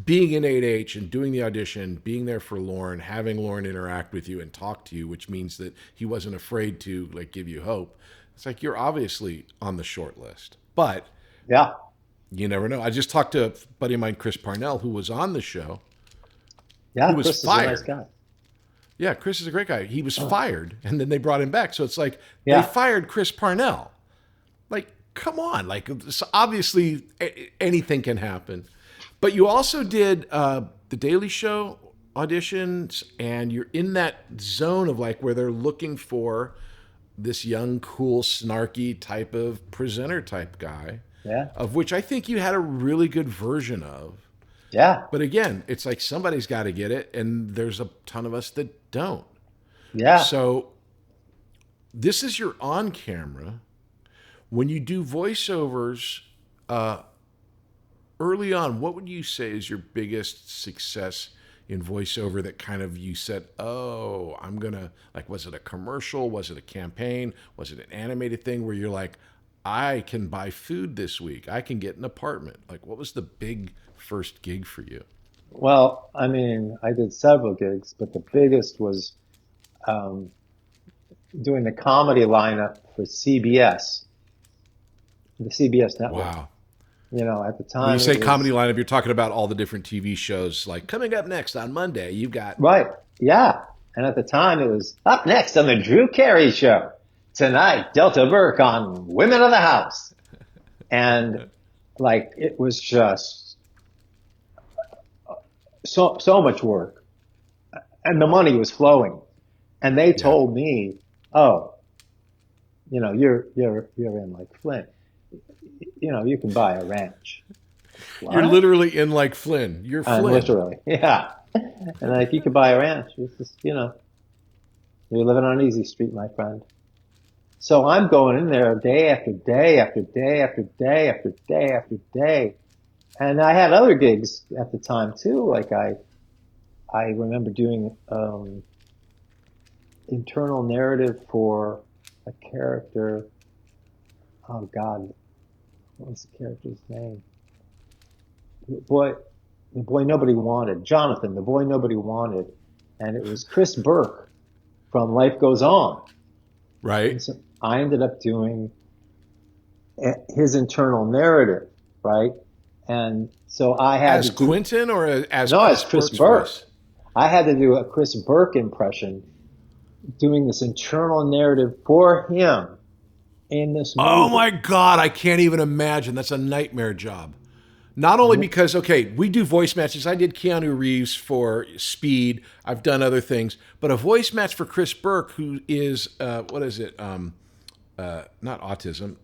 being in 8H and doing the audition, being there for Lorne, having Lorne interact with you and talk to you, which means that he wasn't afraid to give you hope. It's like, you're obviously on the short list, but you never know. I just talked to a buddy of mine, Chris Parnell, who was on the show. Yeah, who was Chris fired. is a nice guy. Yeah, Chris is a great guy. He was fired, and then they brought him back. So it's like they fired Chris Parnell. Like, come on. Like, so obviously anything can happen. But you also did the Daily Show auditions, and you're in that zone of where they're looking for this young, cool, snarky type of presenter type guy. Yeah. Of which I think you had a really good version of. Yeah. But again, it's like somebody's got to get it, and there's a ton of us that don't. Yeah. So this is your on camera. When you do voiceovers, early on, what would you say is your biggest success in voiceover that kind of you said, oh, I'm going to, was it a commercial? Was it a campaign? Was it an animated thing where you're like, I can buy food this week. I can get an apartment. What was the big first gig for you? Well, I mean, I did several gigs, but the biggest was doing the comedy lineup for CBS, the CBS network. Wow. At the time. When you say comedy lineup, you're talking about all the different TV shows, coming up next on Monday, you've got. Right. Yeah. And at the time it was up next on the Drew Carey Show. Tonight, Delta Burke on Women of the House. And it was just so much work. And the money was flowing. And they told me, oh, you're in Flynn. You can buy a ranch. What? You're literally in Flynn. You're Flynn. Literally, yeah. And you can buy a ranch. It's just, you're living on Easy Street, my friend. So I'm going in there day after day after day after day after day after day. And I had other gigs at the time too. I remember doing internal narrative for a character. Oh God. What was the character's name? The boy nobody wanted. Jonathan, the boy nobody wanted. And it was Chris Burke from Life Goes On. Right. And so I ended up doing his internal narrative, right? And so I had as Quinton or as Chris Burke. I had to do a Chris Burke impression, doing this internal narrative for him in this movie. Oh my God, I can't even imagine. That's a nightmare job. Not only because, okay, we do voice matches. I did Keanu Reeves for Speed. I've done other things. But a voice match for Chris Burke, who is, what is it? Not autism.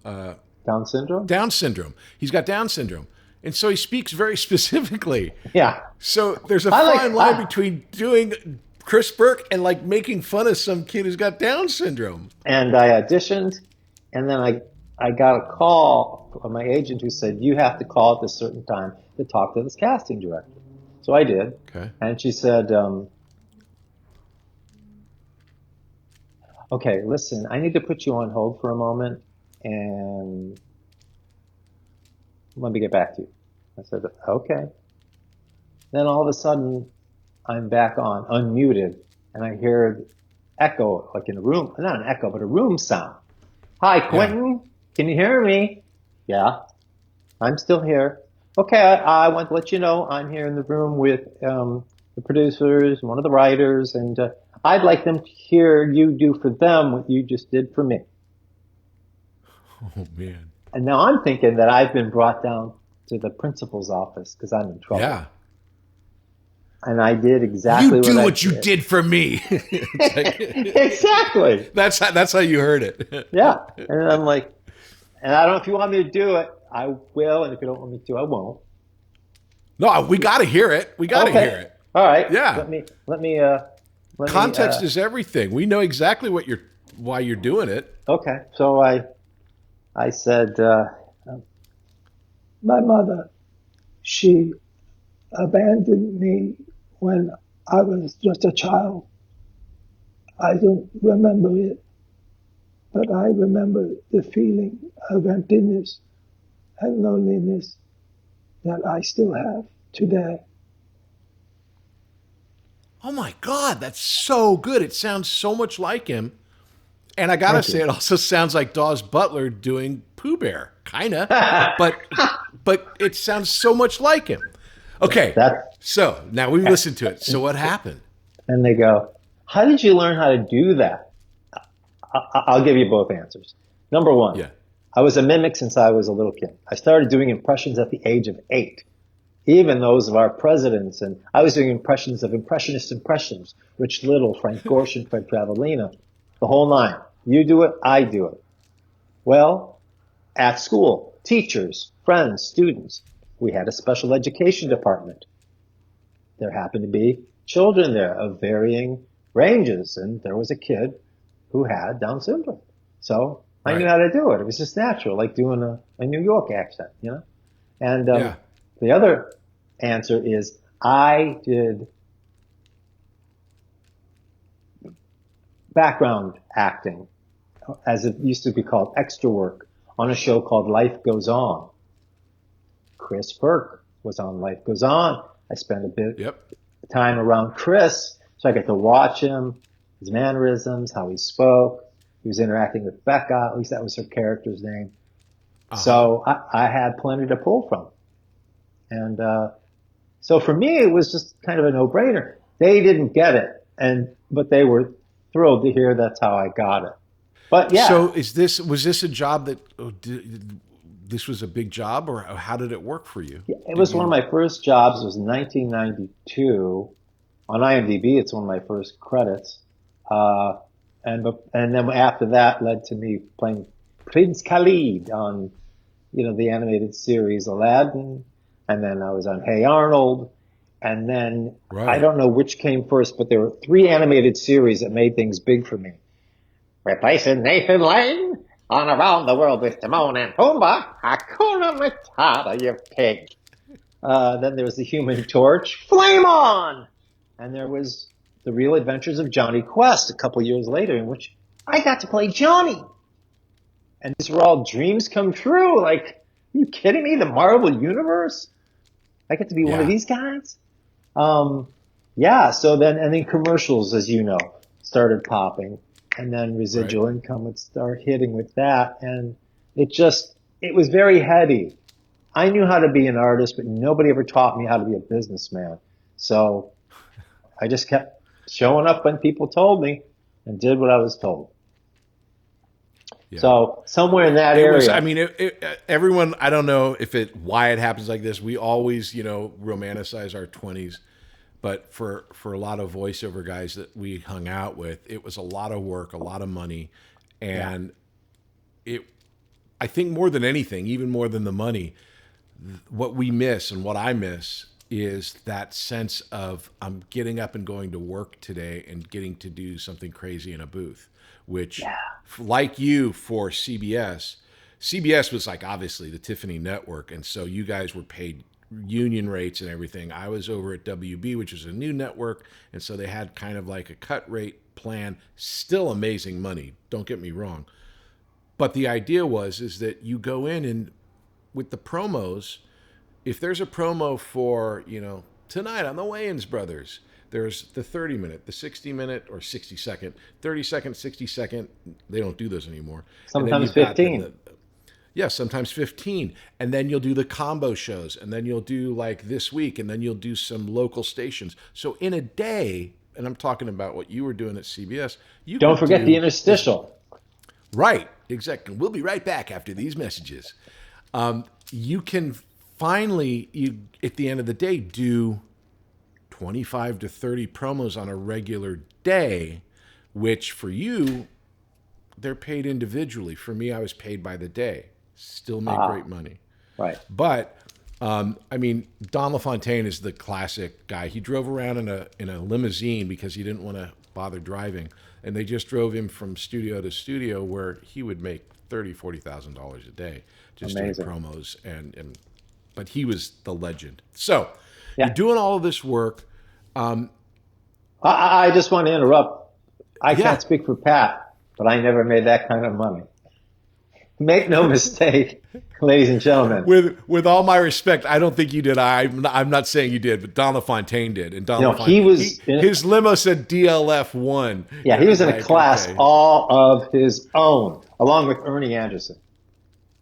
Down syndrome? Down syndrome. He's got Down syndrome. And so he speaks very specifically. Yeah. So there's a fine line between doing Chris Burke and like making fun of some kid who's got Down syndrome. And I auditioned, and then I got a call from my agent who said, you have to call at this certain time to talk to this casting director. So I did. Okay. And she said, okay, listen, I need to put you on hold for a moment, and let me get back to you. I said, okay. Then all of a sudden, I'm back on, unmuted, and I hear echo, like in a room, not an echo, but a room sound. Hi, Quinton. Yeah. Can you hear me? Yeah, I'm still here. Okay, I want to let you know I'm here in the room with the producers, one of the writers, and I'd like them to hear you do for them what you just did for me. Oh, man. And now I'm thinking that I've been brought down to the principal's office because I'm in trouble. Yeah. And I did exactly what I did. You do what you did for me. Exactly. That's how you heard it. Yeah. And I'm like, and I don't know if you want me to do it. I will. And if you don't want me to, I won't. No, we got to hear it. We got to hear it. All right. Yeah. Let me Context is everything. We know exactly why you're doing it. Okay. So I said, my mother, she abandoned me when I was just a child. I don't remember it, but I remember the feeling of emptiness and loneliness that I still have today. Oh my God, that's so good. It sounds so much like him. And I gotta say, it also sounds like Dawes Butler doing Pooh Bear, kinda. but it sounds so much like him. Okay, so now we listened to it. So what happened? And they go, how did you learn how to do that? I'll give you both answers. Number one, I was a mimic since I was a little kid. I started doing impressions at the age of 8, even those of our presidents. And I was doing impressions of impressions, Rich Little, Frank Gorshin, Fred Travalena, the whole nine. You do it, I do it. Well, at school, teachers, friends, students, we had a special education department. There happened to be children there of varying ranges, and there was a kid who had Down syndrome. So I knew how to do it. It was just natural, like doing a New York accent, you know? And the other answer is I did background acting, as it used to be called, extra work, on a show called Life Goes On. Chris Burke was on Life Goes On. I spent a bit of time around Chris, so I got to watch him, his mannerisms, how he spoke. He was interacting with Becca, at least that was her character's name. So I had plenty to pull from. And so for me, it was just kind of a no-brainer. They didn't get it, but they were thrilled to hear that's how I got it. But yeah. So was this a job that this was a big job, or how did it work for you? It was one of my first jobs. It was in 1992. On IMDb, it's one of my first credits. And then after that led to me playing Prince Khalid on, the animated series Aladdin. And then I was on Hey Arnold. And then I don't know which came first, but there were 3 animated series that made things big for me. Replacing Nathan Lane on Around the World with Timon and Pumbaa. Hakuna Matata, you pig. Then there was The Human Torch. Flame on! And there was The Real Adventures of Johnny Quest a couple years later, in which I got to play Johnny. And these were all dreams come true. Like, are you kidding me? The Marvel Universe? I get to be one of these guys? So then commercials, as you know, started popping. And then residual income would start hitting with that. And it was very heady. I knew how to be an artist, but nobody ever taught me how to be a businessman. So I just kept showing up when people told me and did what I was told. So somewhere in that It area. was, I mean, everyone, I don't know why it happens like this. We always, romanticize our 20s. But for a lot of voiceover guys that we hung out with, it was a lot of work, a lot of money. And I think more than anything, even more than the money, what we miss and what I miss is that sense of I'm getting up and going to work today and getting to do something crazy in a booth, which like you for CBS was like obviously the Tiffany network. And so you guys were paid union rates and everything. I was over at WB, which is a new network, and so they had kind of like a cut rate plan. Still amazing money, don't get me wrong, but the idea is that you go in and with the promos, if there's a promo for tonight on the Wayans Brothers, there's the 30-minute, the 60-minute or 60-second, 30-second, 60-second. They don't do those anymore. Sometimes 15. Sometimes 15. And then you'll do the combo shows. And then you'll do like this week. And then you'll do some local stations. So in a day, and I'm talking about what you were doing at CBS. You don't forget the interstitial. Right. Exactly. We'll be right back after these messages. You can finally, at the end of the day, do 25 to 30 promos on a regular day, which for you, they're paid individually. For me, I was paid by the day. Still made great money. Right. But, Don LaFontaine is the classic guy. He drove around in a limousine because he didn't want to bother driving. And they just drove him from studio to studio where he would make $30,000, $40,000 a day just doing promos. But he was the legend. So you're doing all of this work. I just want to interrupt. I can't speak for Pat, but I never made that kind of money. Make no mistake, ladies and gentlemen. With all my respect, I don't think you did. I'm not saying you did, but Don LaFontaine did. And his limo said DLF1. Yeah, he was in a class all of his own, along with Ernie Anderson.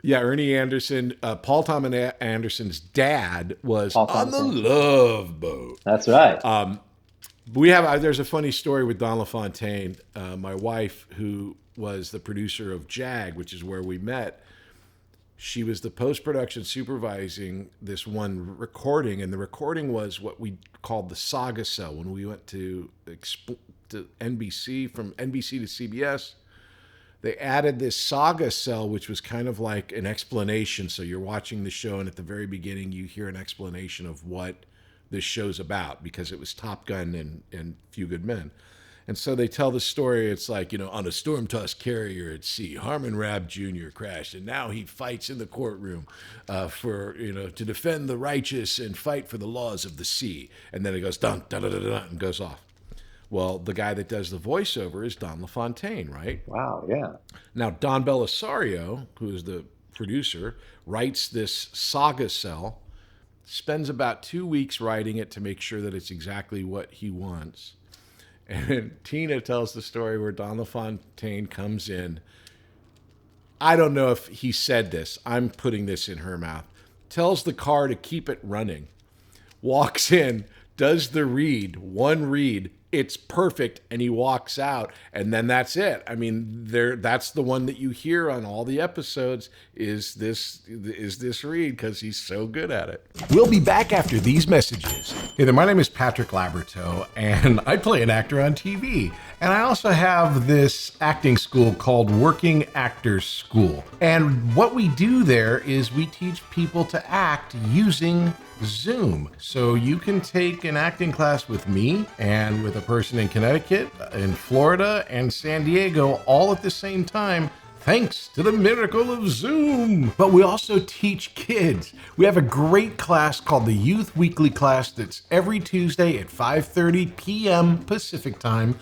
Yeah, Ernie Anderson, Paul Thomas Anderson's dad was on the Love Boat. That's right. There's a funny story with Don LaFontaine. My wife, who was the producer of JAG, which is where we met, she was the post-production supervising this one recording, and the recording was what we called the Saga Cell when we went to NBC, from NBC to CBS. They added this Saga Cell, which was kind of like an explanation. So you're watching the show, and at the very beginning, you hear an explanation of what this show's about, because it was Top Gun and Few Good Men. And so they tell the story. It's like, on a storm-tossed carrier at sea, Harmon Rabb Jr. crashed, and now he fights in the courtroom to defend the righteous and fight for the laws of the sea. And then it goes dun dun dun dun, dun and goes off. Well, the guy that does the voiceover is Don LaFontaine, right? Wow, yeah. Now, Don Bellisario, who is the producer, writes this Saga Cell, spends about 2 weeks writing it to make sure that it's exactly what he wants. And Tina tells the story where Don LaFontaine comes in. I don't know if he said this. I'm putting this in her mouth. Tells the car to keep it running. Walks in, does the read, one read. It's perfect, and he walks out, and then that's it. I mean, that's the one that you hear on all the episodes is this read, because he's so good at it. We'll be back after these messages. Hey there, my name is Patrick Labyorteaux, and I play an actor on TV. And I also have this acting school called Working Actors School. And what we do there is we teach people to act using Zoom. So you can take an acting class with me and with a person in Connecticut, in Florida, and San Diego all at the same time, thanks to the miracle of Zoom. But we also teach kids. We have a great class called the Youth Weekly class that's every Tuesday at 5:30 p.m. Pacific time.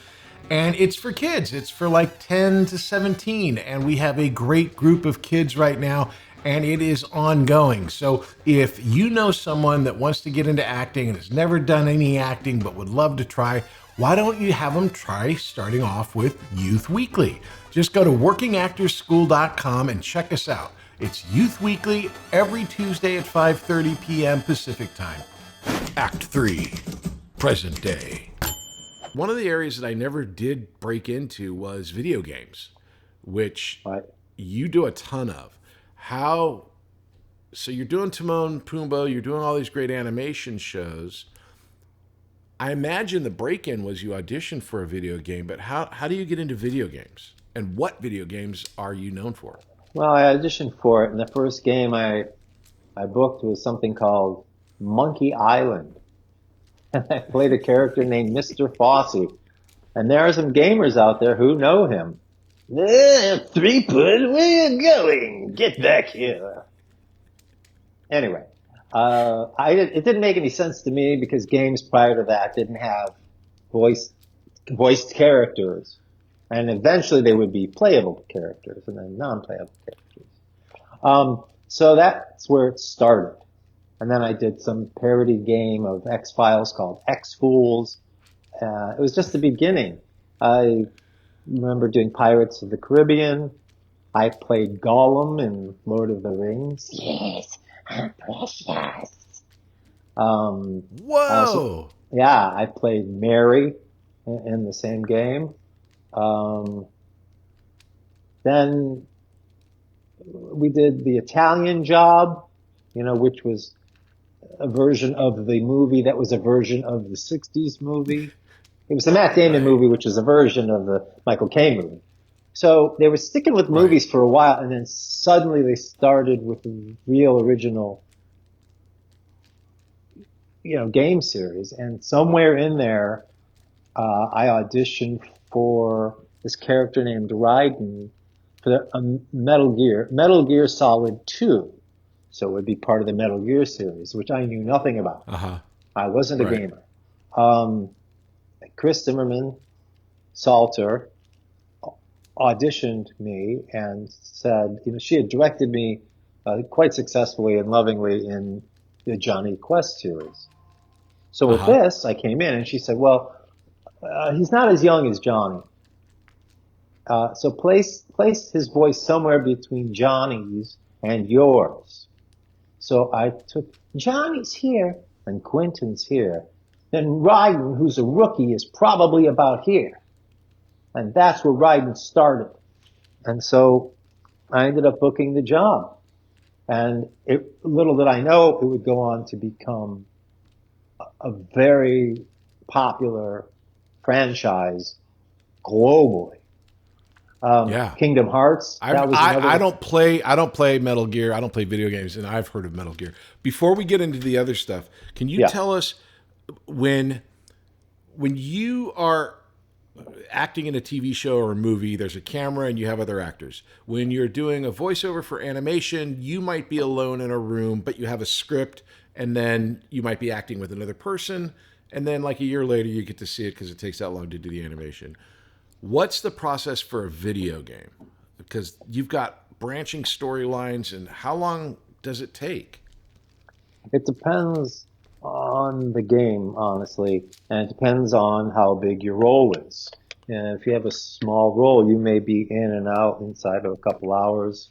And it's for kids. It's for like 10 to 17. And we have a great group of kids right now, and it is ongoing. So if you know someone that wants to get into acting and has never done any acting but would love to try, why don't you have them try starting off with Youth Weekly? Just go to workingactorsschool.com and check us out. It's Youth Weekly every Tuesday at 5:30 p.m. Pacific time. Act 3, present day. One of the areas that I never did break into was video games, which, you do a ton of. So you're doing Timon, Pumbaa, you're doing all these great animation shows. I imagine the break-in was you auditioned for a video game, but how do you get into video games? And what video games are you known for? Well, I auditioned for it, and the first game I booked was something called Monkey Island. And I played a character named Mr. Fossey. And there are some gamers out there who know him. 3-foot, where you going? Get back here. Anyway, it didn't make any sense to me because games prior to that didn't have voiced characters. And eventually they would be playable characters and then non-playable characters. So that's where it started. And then I did some parody game of X-Files called X-Fools. It was just the beginning. I remember doing Pirates of the Caribbean. I played Gollum in Lord of the Rings. Yes, I'm precious. Whoa! I played Mary in the same game. Then we did The Italian Job, which was a version of the movie that was a version of the 60s movie. It was the Matt Damon movie, which was a version of the Michael Caine movie. So they were sticking with movies for a while, and then suddenly they started with a real original, game series. And somewhere in there, I auditioned for this character named Raiden for Metal Gear Solid 2. So it would be part of the Metal Gear series, which I knew nothing about. I wasn't a gamer. Chris Zimmerman, Salter, auditioned me and said, she had directed me quite successfully and lovingly in the Johnny Quest series. So with this, I came in and she said, well, he's not as young as Johnny. So place his voice somewhere between Johnny's and yours. So I took Johnny's here and Quinton's here. Then Raiden, who's a rookie, is probably about here. And that's where Raiden started. And so I ended up booking the job. And little did I know, it would go on to become a very popular franchise globally. Kingdom Hearts. I don't play Metal Gear. I don't play video games, and I've heard of Metal Gear. Before we get into the other stuff, can you tell us when you are acting in a TV show or a movie, there's a camera and you have other actors. When you're doing a voiceover for animation, you might be alone in a room, but you have a script, and then you might be acting with another person, and then like a year later you get to see it because it takes that long to do the animation. What's the process for a video game? Because you've got branching storylines, and how long does it take? It depends on the game, honestly, and it depends on how big your role is. And if you have a small role, you may be in and out inside of a couple hours,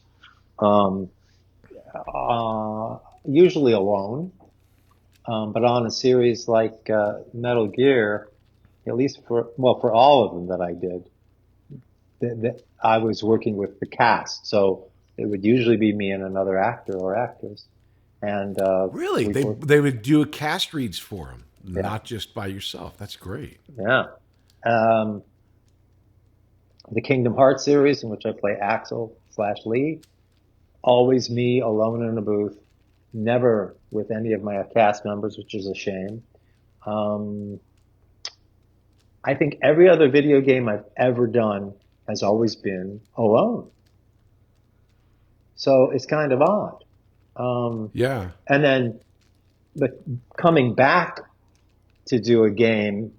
usually alone. But on a series like Metal Gear, at least for all of them that I did, I was working with the cast, so it would usually be me and another actor or actress. And really, they would do a cast reads for them, not just by yourself. That's great. Yeah. The Kingdom Hearts series, in which I play Axel/Lea, always me alone in a booth, never with any of my cast members, which is a shame. I think every other video game I've ever done has always been alone. So it's kind of odd. And then coming back to do a game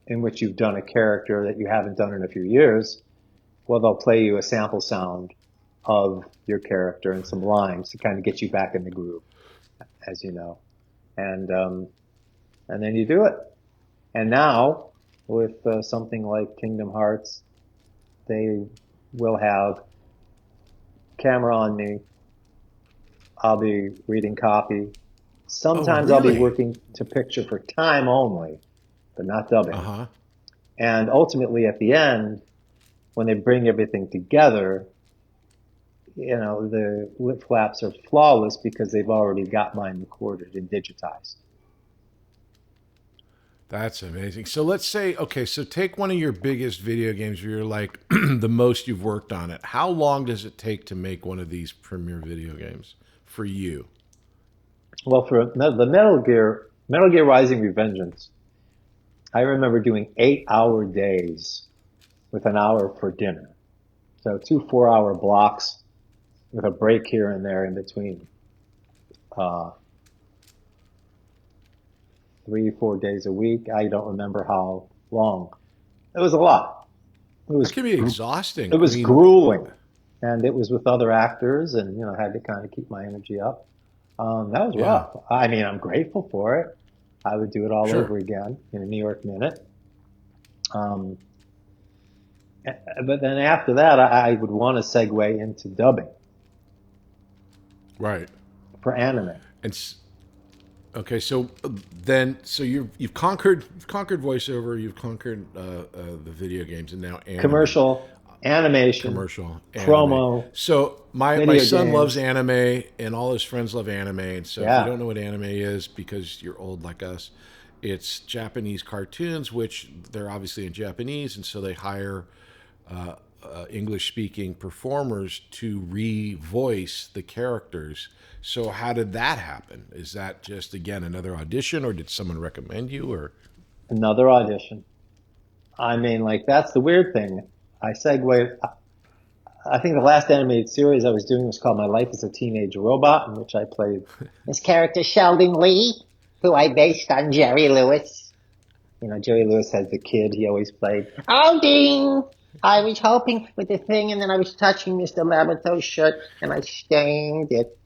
in which you've done a character that you haven't done in a few years, well, they'll play you a sample sound of your character and some lines to kind of get you back in the groove, as you know. And then you do it. And now, with something like Kingdom Hearts, they will have camera on me. I'll be reading copy. Sometimes I'll be working to picture for time only, but not dubbing. And ultimately, at the end, when they bring everything together, the lip flaps are flawless because they've already got mine recorded and digitized. That's amazing. So let's say, okay, so take one of your biggest video games where you're like the most you've worked on it. How long does it take to make one of these premiere video games for you? Well, for the Metal Gear Rising Revengeance, I remember doing 8-hour days with an hour for dinner. So 2 4-hour blocks with a break here and there in between. 3-4 days a week. I don't remember how long. It was a lot. It can be exhausting. It was grueling, and it was with other actors, and I had to kind of keep my energy up. That was rough. I mean, I'm grateful for it. I would do it all over again in a New York minute. But then after that, I would want to segue into dubbing. Right. For anime. Okay, so you've conquered voiceover, you've conquered the video games, and now anime. Commercial, animation, promo. So my son loves anime, and all his friends love anime. And so if you don't know what anime is, because you're old like us, it's Japanese cartoons, which they're obviously in Japanese, and so they hire English-speaking performers to re-voice the characters. So how did that happen? Is that just, again, another audition, or did someone recommend you? Or another audition. I mean, that's the weird thing. I think the last animated series I was doing was called My Life as a Teenage Robot, in which I played this character, Sheldon Lee, who I based on Jerry Lewis. Jerry Lewis had the kid he always played. Oh, ding! I was helping with the thing, and then I was touching Mr. Labyorteaux's shirt, and I stained it.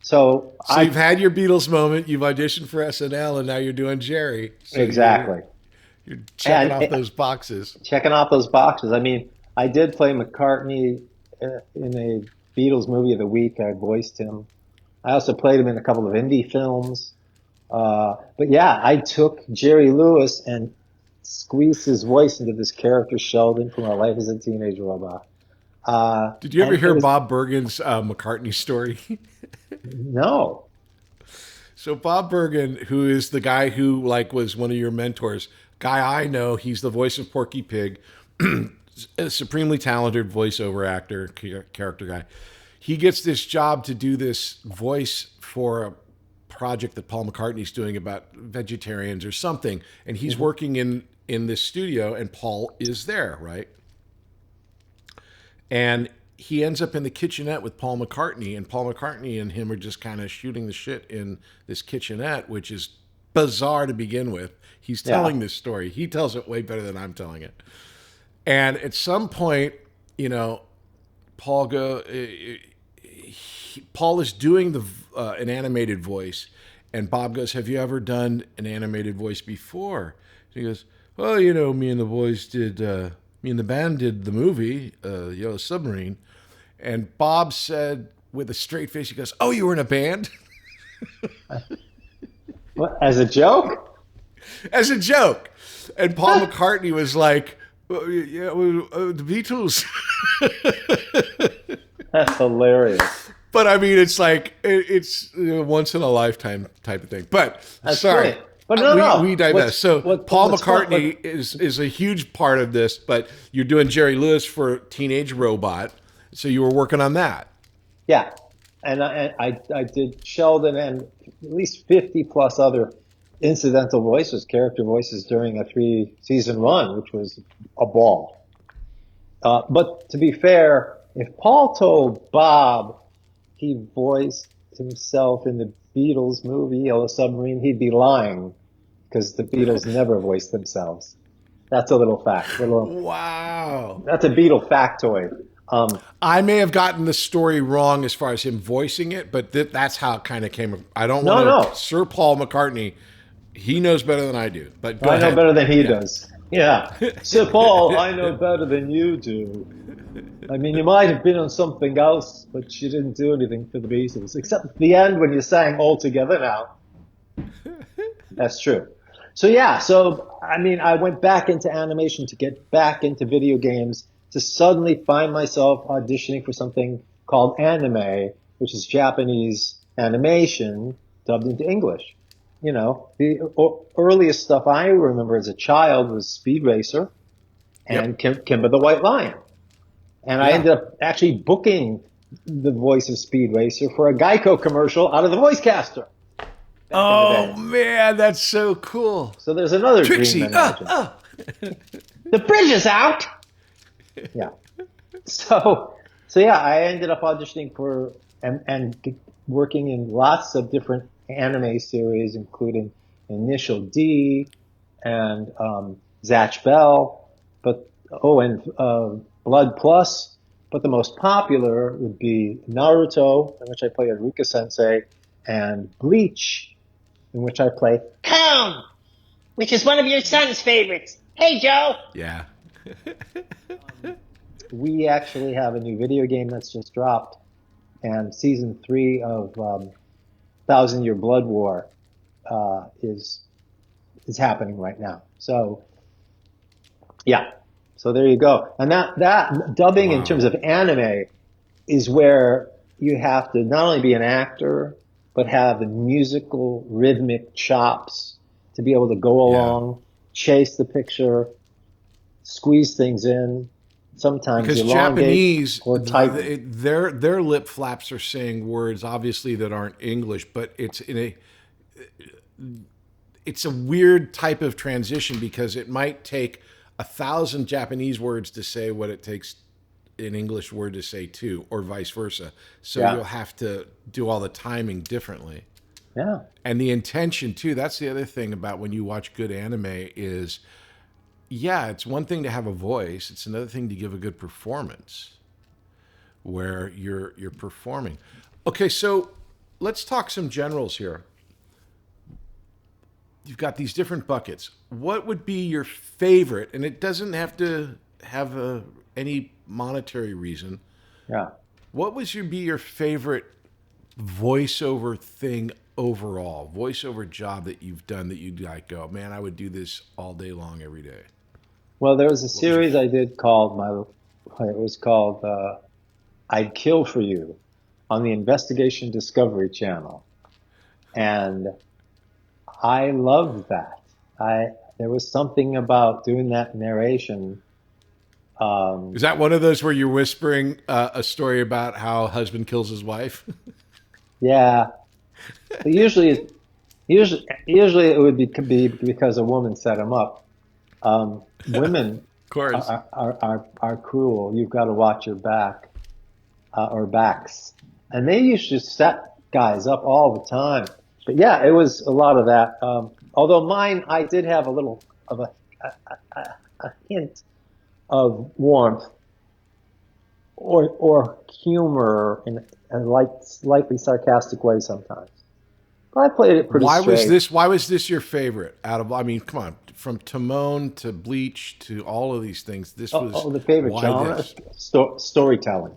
So you've had your Beatles moment, you've auditioned for SNL, and now you're doing Jerry. So exactly. You're checking off those boxes. Checking off those boxes. I mean, I did play McCartney in a Beatles movie of the week. I voiced him. I also played him in a couple of indie films. But yeah, I took Jerry Lewis and squeezed his voice into this character, Sheldon, from My Life as a Teenage Robot. Did you ever hear Bob Bergen's McCartney story? No. So Bob Bergen, who is the guy who was one of your mentors, guy I know, he's the voice of Porky Pig, a supremely talented voiceover actor, character guy. He gets this job to do this voice for a project that Paul McCartney's doing about vegetarians or something, and he's working in this studio, and Paul is there, right? And he ends up in the kitchenette with Paul McCartney, and Paul McCartney and him are just kind of shooting the shit in this kitchenette, which is bizarre to begin with. He's telling this story. He tells it way better than I'm telling it. And at some point, Paul is doing an animated voice, and Bob goes, "Have you ever done an animated voice before?" And he goes, "Well, me and the band did the movie, Yellow Submarine." And Bob said with a straight face, he goes, "Oh, you were in a band?" What, as a joke? As a joke. And Paul McCartney was like, "Yeah, the Beatles." That's hilarious. But I mean, it's it's once in a lifetime type of thing. But that's sorry. Great. But no. We divest. Paul McCartney is a huge part of this, but you're doing Jerry Lewis for Teenage Robot, so you were working on that. Yeah, and I did Sheldon and at least 50 plus other incidental voices, character voices during a 3-season run, which was a ball. But to be fair, if Paul told Bob he voiced himself in the Beatles movie Yellow Submarine, he'd be lying, because the Beatles never voiced themselves. That's a little fact. Wow. That's a Beatle factoid. I may have gotten the story wrong as far as him voicing it, but that's how it kind of came. I don't want to. Sir Paul McCartney, he knows better than I do. But go ahead. I know better than he does. Yeah. Sir Paul, I know better than you do. I mean, you might have been on something else, but you didn't do anything for the Beatles, except at the end when you sang All Together Now. That's true. So I went back into animation to get back into video games, to suddenly find myself auditioning for something called anime, which is Japanese animation dubbed into English. You know, the earliest stuff I remember as a child was Speed Racer and Kimba the White Lion. And I ended up actually booking the voice of Speed Racer for a Geico commercial out of the voice caster. Oh man, that's so cool. So there's another Trixie, dream I imagine. The bridge is out. Yeah. So yeah, I ended up auditioning for and working in lots of different anime series, including Initial D and Zatch Bell, and Blood Plus. But the most popular would be Naruto, in which I play Aruka Sensei, and Bleach, in which I play Cone, which is one of your son's favorites. Hey, Joe. Yeah. We actually have a new video game that's just dropped, and season 3 of 1,000-Year Blood War is happening right now. So, yeah. So there you go. And that dubbing in terms of anime is where you have to not only be an actor, but have the musical, rhythmic chops to be able to go along, chase the picture, squeeze things in. Sometimes because elongate Japanese, or tighten. their lip flaps are saying words obviously that aren't English, but it's a weird type of transition because it might take 1,000 Japanese words to say what it takes an English word to say too, or vice versa. So you'll have to do all the timing differently. Yeah. And the intention too. That's the other thing about when you watch good anime is, it's one thing to have a voice. It's another thing to give a good performance where you're performing. Okay, so let's talk some generals here. You've got these different buckets. What would be your favorite? And it doesn't have to have any monetary reason. Yeah. What would be your favorite voiceover thing overall? Voiceover job that you've done that you'd like go, man, I would do this all day long, every day. Well, there was a series I did called I'd Kill for You on the Investigation Discovery Channel. And I loved that. There was something about doing that narration. Is that one of those where you're whispering a story about how a husband kills his wife? Yeah. Usually it would be because a woman set him up. Women of course are cruel. You've got to watch your back or backs, and they used to set guys up all the time. But yeah, it was a lot of that. Although mine, I did have a little of a hint of warmth or humor in a slightly sarcastic way sometimes. But I played it pretty straight. Why was this your favorite out of, I mean, come on, from Timon to Bleach to all of these things, this was the favorite genre? Storytelling.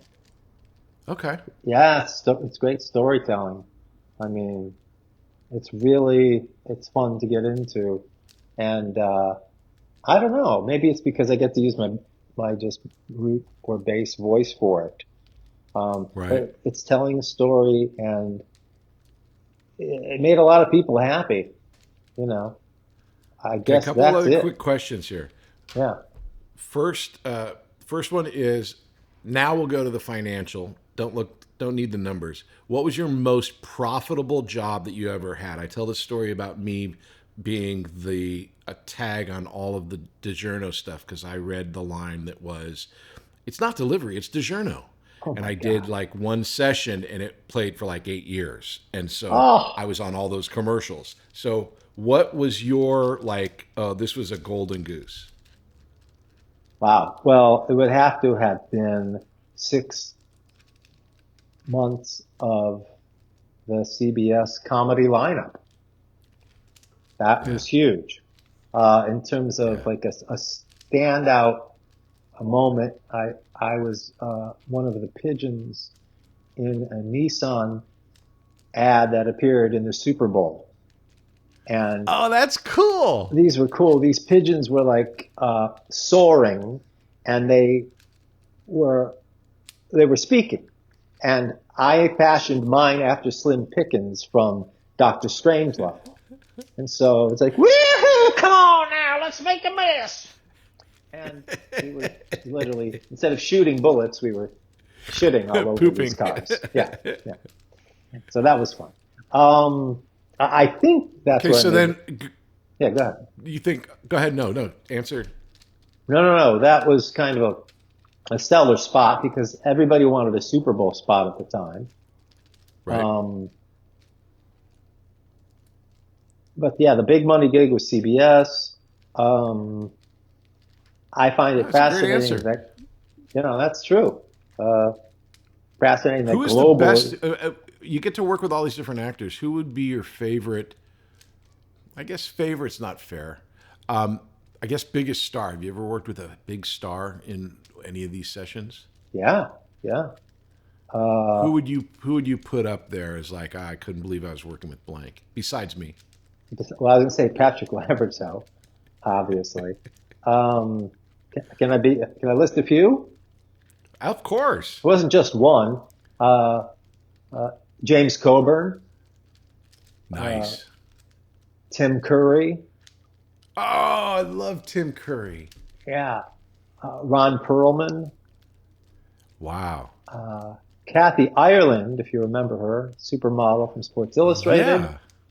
Okay. Yeah, it's great storytelling. I mean, it's fun to get into. And I don't know, maybe it's because I get to use my just root or bass voice for it. Right. It's telling a story, and it made a lot of people happy, you know. I guess a couple that's other it. quick questions here. Yeah. First one is, now we'll go to the financial. Don't need the numbers. What was your most profitable job that you ever had? I tell the story about me being a tag on all of the DiGiorno stuff because I read the line that was, it's not delivery, it's DiGiorno. And I did like one session and it played for like 8 years. And so I was on all those commercials. So what was your this was a golden goose? Wow. Well, it would have to have been 6 months of the CBS Comedy lineup. That was huge. In terms of like a standout moment, I was one of the pigeons in a Nissan ad that appeared in the Super Bowl. And oh, that's cool. These were cool. These pigeons were like soaring, and they were speaking. And I fashioned mine after Slim Pickens from Dr. Strangelove. And so it's like, woohoo, come on now, let's make a mess. And we were literally, instead of shooting bullets, we were shitting all over these cars. Yeah. So that was fun. I think that's okay. So then, yeah, go ahead. You think? Go ahead. No. Answer. No. That was kind of a stellar spot because everybody wanted a Super Bowl spot at the time. Right. But yeah, the big money gig was CBS. I find it fascinating that, that's true. Fascinating that Who is global. the best? You get to work with all these different actors. Who would be your favorite? I guess favorite's not fair. I guess biggest star. Have you ever worked with a big star in any of these sessions? Yeah. Who would you put up there as like, I couldn't believe I was working with blank besides me? Well, I was going to say Patrick Labyorteaux, obviously. Can I list a few? Of course. It wasn't just one. James Coburn. Nice. Tim Curry. Oh, I love Tim Curry. Yeah. Ron Perlman. Wow. Kathy Ireland, if you remember her, supermodel from Sports Illustrated,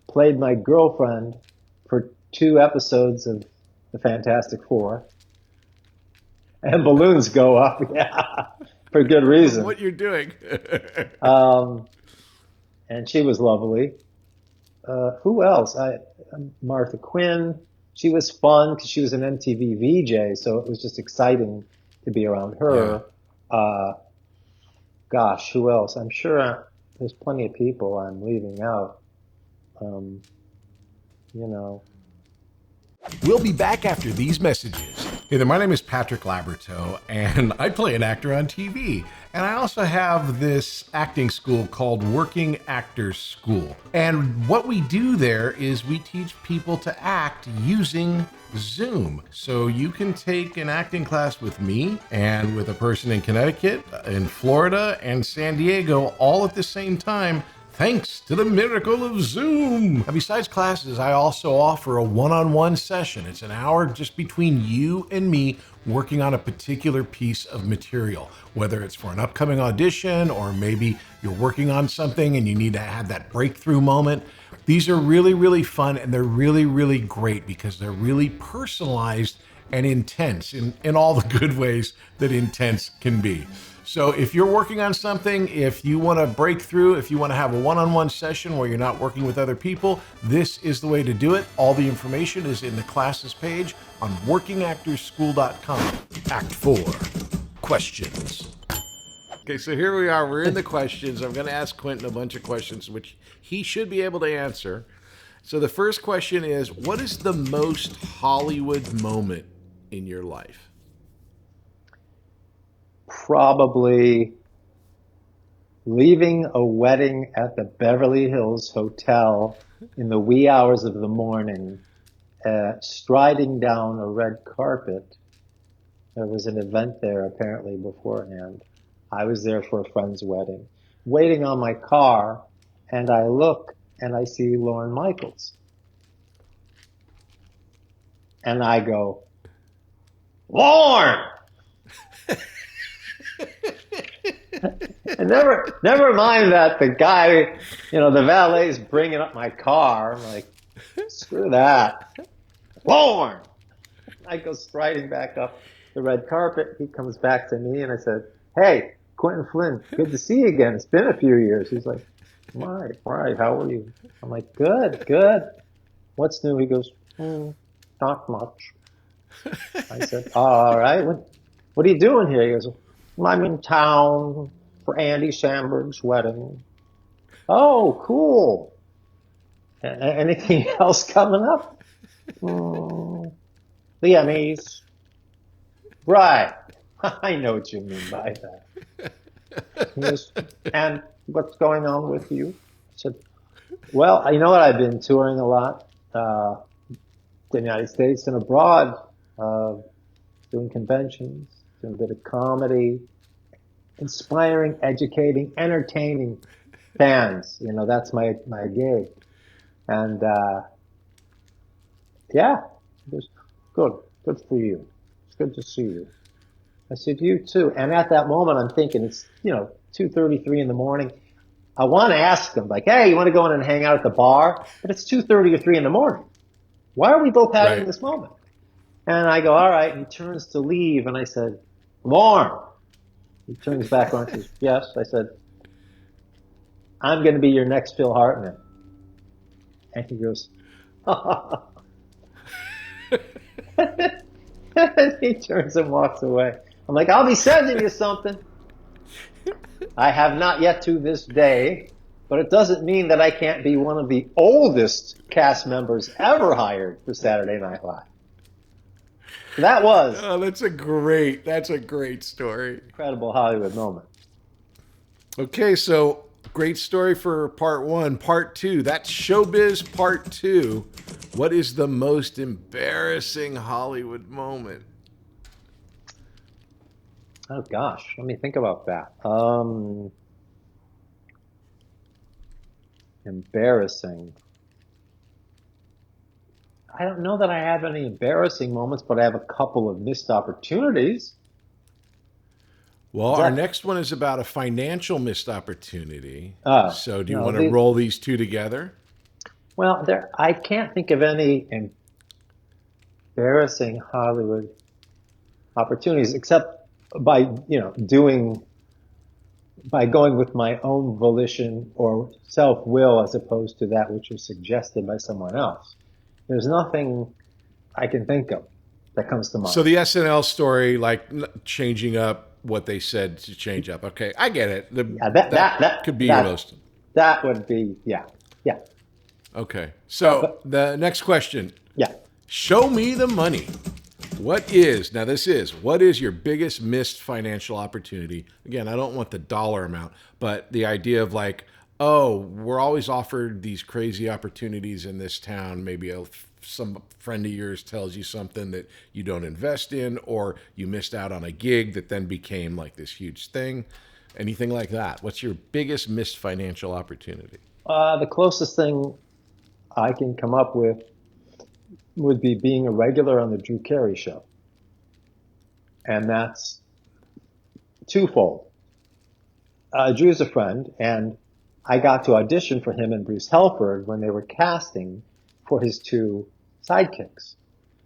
played my girlfriend for 2 episodes of The Fantastic Four. And balloons go up, for good reason. What you're doing. And she was lovely. Who else? Martha Quinn. She was fun because she was an MTV VJ, so it was just exciting to be around her. Yeah. Gosh, who else? I'm sure there's plenty of people I'm leaving out. We'll be back after these messages. Hey there, my name is Patrick Labyorteaux, and I play an actor on TV. And I also have this acting school called Working Actors School. And what we do there is we teach people to act using Zoom. So you can take an acting class with me and with a person in Connecticut, in Florida, and San Diego all at the same time, thanks to the miracle of Zoom. Now, besides classes, I also offer a one-on-one session. It's an hour just between you and me working on a particular piece of material, whether it's for an upcoming audition or maybe you're working on something and you need to have that breakthrough moment. These are really, really fun, and they're really, really great because they're really personalized and intense in all the good ways that intense can be. So if you're working on something, if you want to break through, if you want to have a one-on-one session where you're not working with other people, this is the way to do it. All the information is in the classes page on workingactorsschool.com. Act 4, questions. Okay, so here we are. We're in the questions. I'm going to ask Quinton a bunch of questions, which he should be able to answer. So the first question is, what is the most Hollywood moment in your life? Probably leaving a wedding at the Beverly Hills Hotel in the wee hours of the morning, striding down a red carpet. There was an event there apparently beforehand. I was there for a friend's wedding, waiting on my car, and I look and I see Lorne Michaels. And I go, Lorne! And never mind that the guy, the valet's bringing up my car. I'm like, screw that. Lorne! I go striding back up the red carpet. He comes back to me and I said, hey, Quinton Flynn, good to see you again. It's been a few years. He's like, right, how are you? I'm like, good. What's new? He goes, not much. I said, all right, what are you doing here? He goes, I'm in town for Andy Samberg's wedding. Oh, cool. Anything else coming up? The Emmys. Right. I know what you mean by that. He goes, and what's going on with you? I said, well, you know what? I've been touring a lot, the United States and abroad, doing conventions, doing a bit of comedy. inspiring, educating, entertaining fans. You know, that's my gig. And yeah, it was good for you. It's good to see you. I said, you too. And at that moment, I'm thinking it's 2:33 in the morning. I want to ask him, like, hey, you want to go in and hang out at the bar? But it's 2:30 or 3 in the morning. Why are we both having this moment? And I go, all right. And he turns to leave, and I said, Lorne. He turns back on and says, yes. I said, I'm going to be your next Phil Hartman. And he goes, and he turns and walks away. I'm like, I'll be sending you something. I have not yet to this day, but it doesn't mean that I can't be one of the oldest cast members ever hired for Saturday Night Live. That was that's a great story. Incredible Hollywood moment. Okay, so great story for part 1. Part 2, that's SheauxBiz part 2. What is the most embarrassing Hollywood moment? Oh gosh, let me think about that. Embarrassing. I don't know that I have any embarrassing moments, but I have a couple of missed opportunities. Well, our next one is about a financial missed opportunity. So do you want to roll these two together? Well, I can't think of any embarrassing Hollywood opportunities except by going with my own volition or self-will as opposed to that which was suggested by someone else. There's nothing I can think of that comes to mind. So the SNL story, like changing up what they said to change up. Okay, I get it. That could be your most. That would be, yeah. Okay, so the next question. Yeah. Show me the money. What is your biggest missed financial opportunity? Again, I don't want the dollar amount, but the idea of like, oh, we're always offered these crazy opportunities in this town. Maybe some friend of yours tells you something that you don't invest in, or you missed out on a gig that then became like this huge thing. Anything like that? What's your biggest missed financial opportunity? The closest thing I can come up with would be being a regular on the Drew Carey show. And that's twofold. Drew's a friend, and I got to audition for him and Bruce Helford when they were casting for his 2 sidekicks.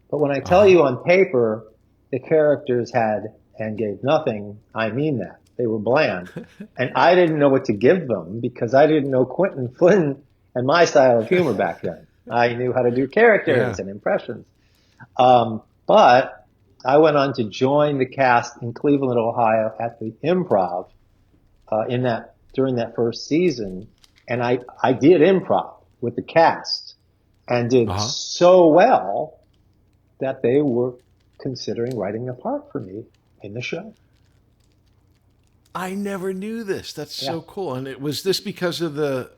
But when I tell you on paper the characters had and gave nothing, I mean that. They were bland. And I didn't know what to give them because I didn't know Quinton, Flynn, and my style of humor back then. I knew how to do characters and impressions. But I went on to join the cast in Cleveland, Ohio at the Improv during that first season. And I did improv with the cast and did so well that they were considering writing a part for me in the show. I never knew this. That's so cool. And was this because of the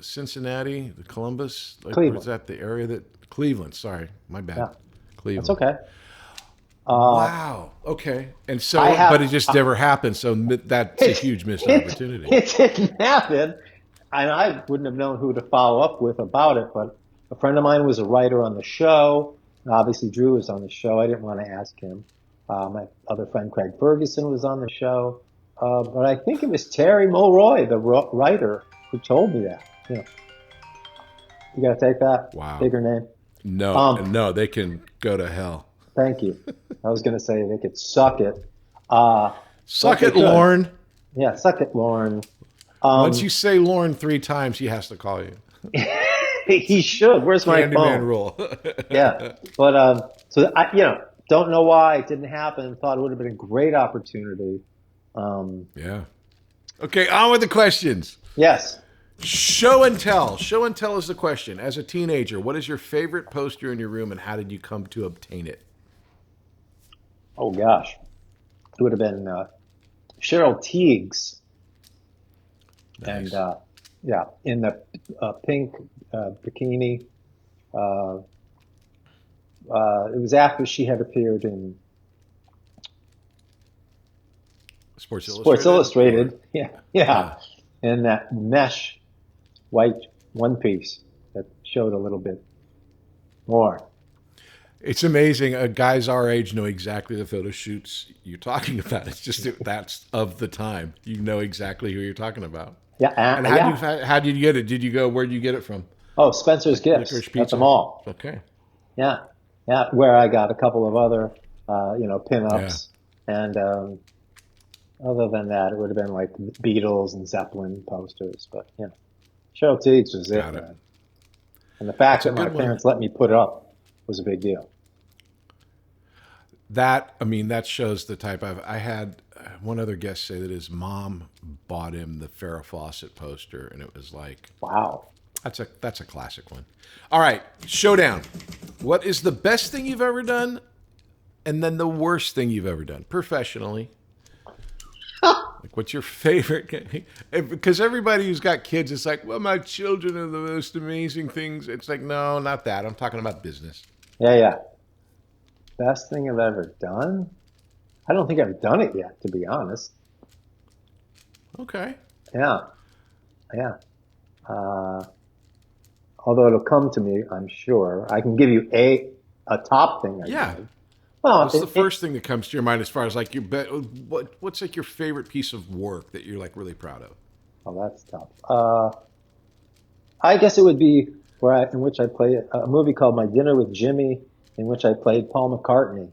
Cincinnati, the Columbus? Cleveland. Was that the area that... Cleveland, sorry. My bad. Yeah. Cleveland. That's okay. Wow. Okay. And so, but it just never happened. So that's a huge missed opportunity. It didn't happen. And I wouldn't have known who to follow up with about it. But a friend of mine was a writer on the show. Obviously, Drew was on the show. I didn't want to ask him. My other friend, Craig Ferguson, was on the show. But I think it was Terry Mulroy, the writer, who told me that. You got to take that? Wow. Bigger name? No, they can go to hell. Thank you. I was going to say they could suck it. Suck it, Lorne. Yeah, suck it, Lorne. Once you say Lorne 3 times, he has to call you. He should. Where's my phone? Candyman rule. Yeah. But, so I, don't know why it didn't happen. Thought it would have been a great opportunity. Yeah. Okay, on with the questions. Yes. Show and tell. Show and tell is the question. As a teenager, what is your favorite poster in your room and how did you come to obtain it? Oh, gosh. It would have been Cheryl Teague's. Nice. And, in the pink bikini. It was after she had appeared in Sports Illustrated. Yeah. And that mesh white one piece that showed a little bit more. It's amazing. Guys our age know exactly the photo shoots you're talking about. It's just that's of the time. You know exactly who you're talking about. Yeah. And how did you get it? Where did you get it from? Oh, Spencer's Gifts at the mall. Okay. Yeah. Where I got a couple of other, pinups. Yeah. And other than that, it would have been like Beatles and Zeppelin posters. But, Show Teach was it, man. And the fact that my parents let me put it up was a big deal. That shows the type of. I had one other guest say that his mom bought him the Farrah Fawcett poster, and it was like, wow, that's a classic one. All right, Sheaux Down. What is the best thing you've ever done, and then the worst thing you've ever done professionally? Like, what's your favorite? Because everybody who's got kids, it's like, well, my children are the most amazing things. It's like, no, not that. I'm talking about business. Yeah. Best thing I've ever done? I don't think I've done it yet, to be honest. Okay. Yeah. Although it'll come to me, I'm sure. I can give you a top thing I did. Well, what's the first thing that comes to your mind as far as like what's like your favorite piece of work that you're like really proud of? Oh, that's tough. I guess it would be in which I played a movie called My Dinner with Jimmy, in which I played Paul McCartney,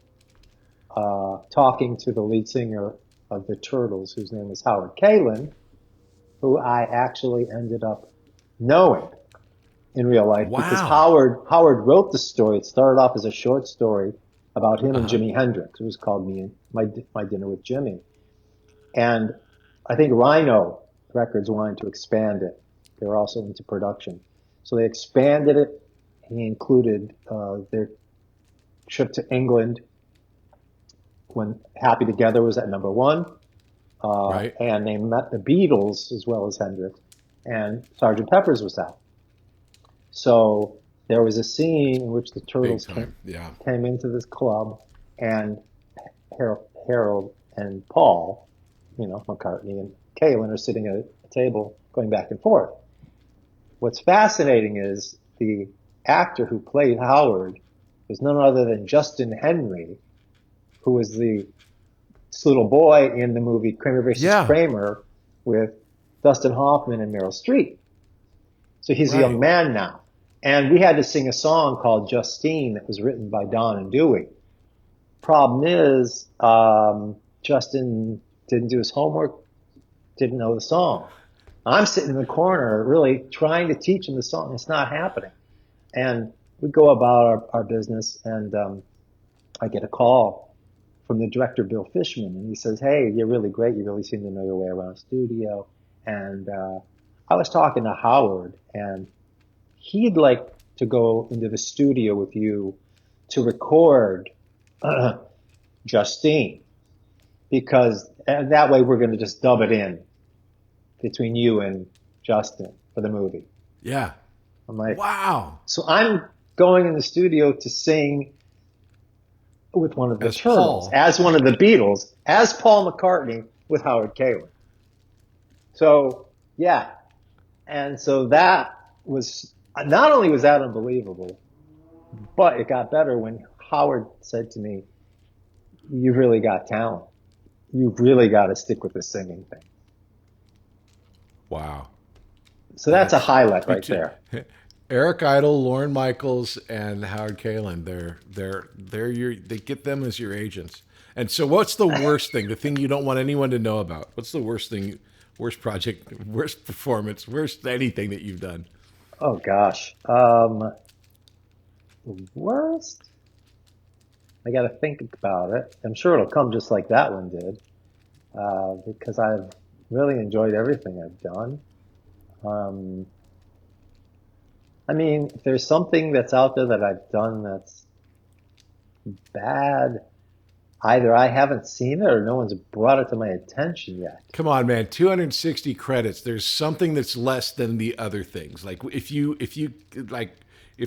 talking to the lead singer of the Turtles, whose name is Howard Kalin, who I actually ended up knowing in real life. Wow. Because Howard wrote the story. It started off as a short story about him and Jimi Hendrix. It was called My Dinner with Jimmy. And I think Rhino Records wanted to expand it. They were also into production. So they expanded it. He included their trip to England when Happy Together was at number one. Right. And they met the Beatles as well as Hendrix. And Sgt. Pepper's was out. So there was a scene in which the Turtles came into this club, and Harold and Paul, McCartney and Kalin are sitting at a table going back and forth. What's fascinating is the actor who played Howard was none other than Justin Henry, who was this little boy in the movie Kramer versus Kramer with Dustin Hoffman and Meryl Streep. So he's a young man now. And we had to sing a song called Justine that was written by Don and Dewey. Problem is, Justin didn't do his homework, didn't know the song. I'm sitting in the corner really trying to teach him the song. It's not happening. And we go about our business, and I get a call from the director, Bill Fishman, and he says, "Hey, you're really great. You really seem to know your way around a studio." And I was talking to Howard, and he'd like to go into the studio with you to record Justine, because that way we're going to just dub it in between you and Justin for the movie. Yeah. I'm like, wow. So I'm going in the studio to sing with one of the Turtles, as one of the Beatles, as Paul McCartney with Howard Kalin. So, yeah. And so that was, not only was that unbelievable, but it got better when Howard said to me, "You've really got talent. You've really got to stick with the singing thing." Wow. So that's a highlight right there. Eric Idle, Lorne Michaels, and Howard Kalin, they get them as your agents. And so what's the worst thing, the thing you don't want anyone to know about? What's the worst thing, worst project, worst performance, worst anything that you've done? Oh, gosh. Worst? I got to think about it. I'm sure it'll come just like that one did, because I've really enjoyed everything I've done. I mean, if there's something that's out there that I've done that's bad, either I haven't seen it or no one's brought it to my attention yet. Come on, man. 260 credits. There's something that's less than the other things. Like if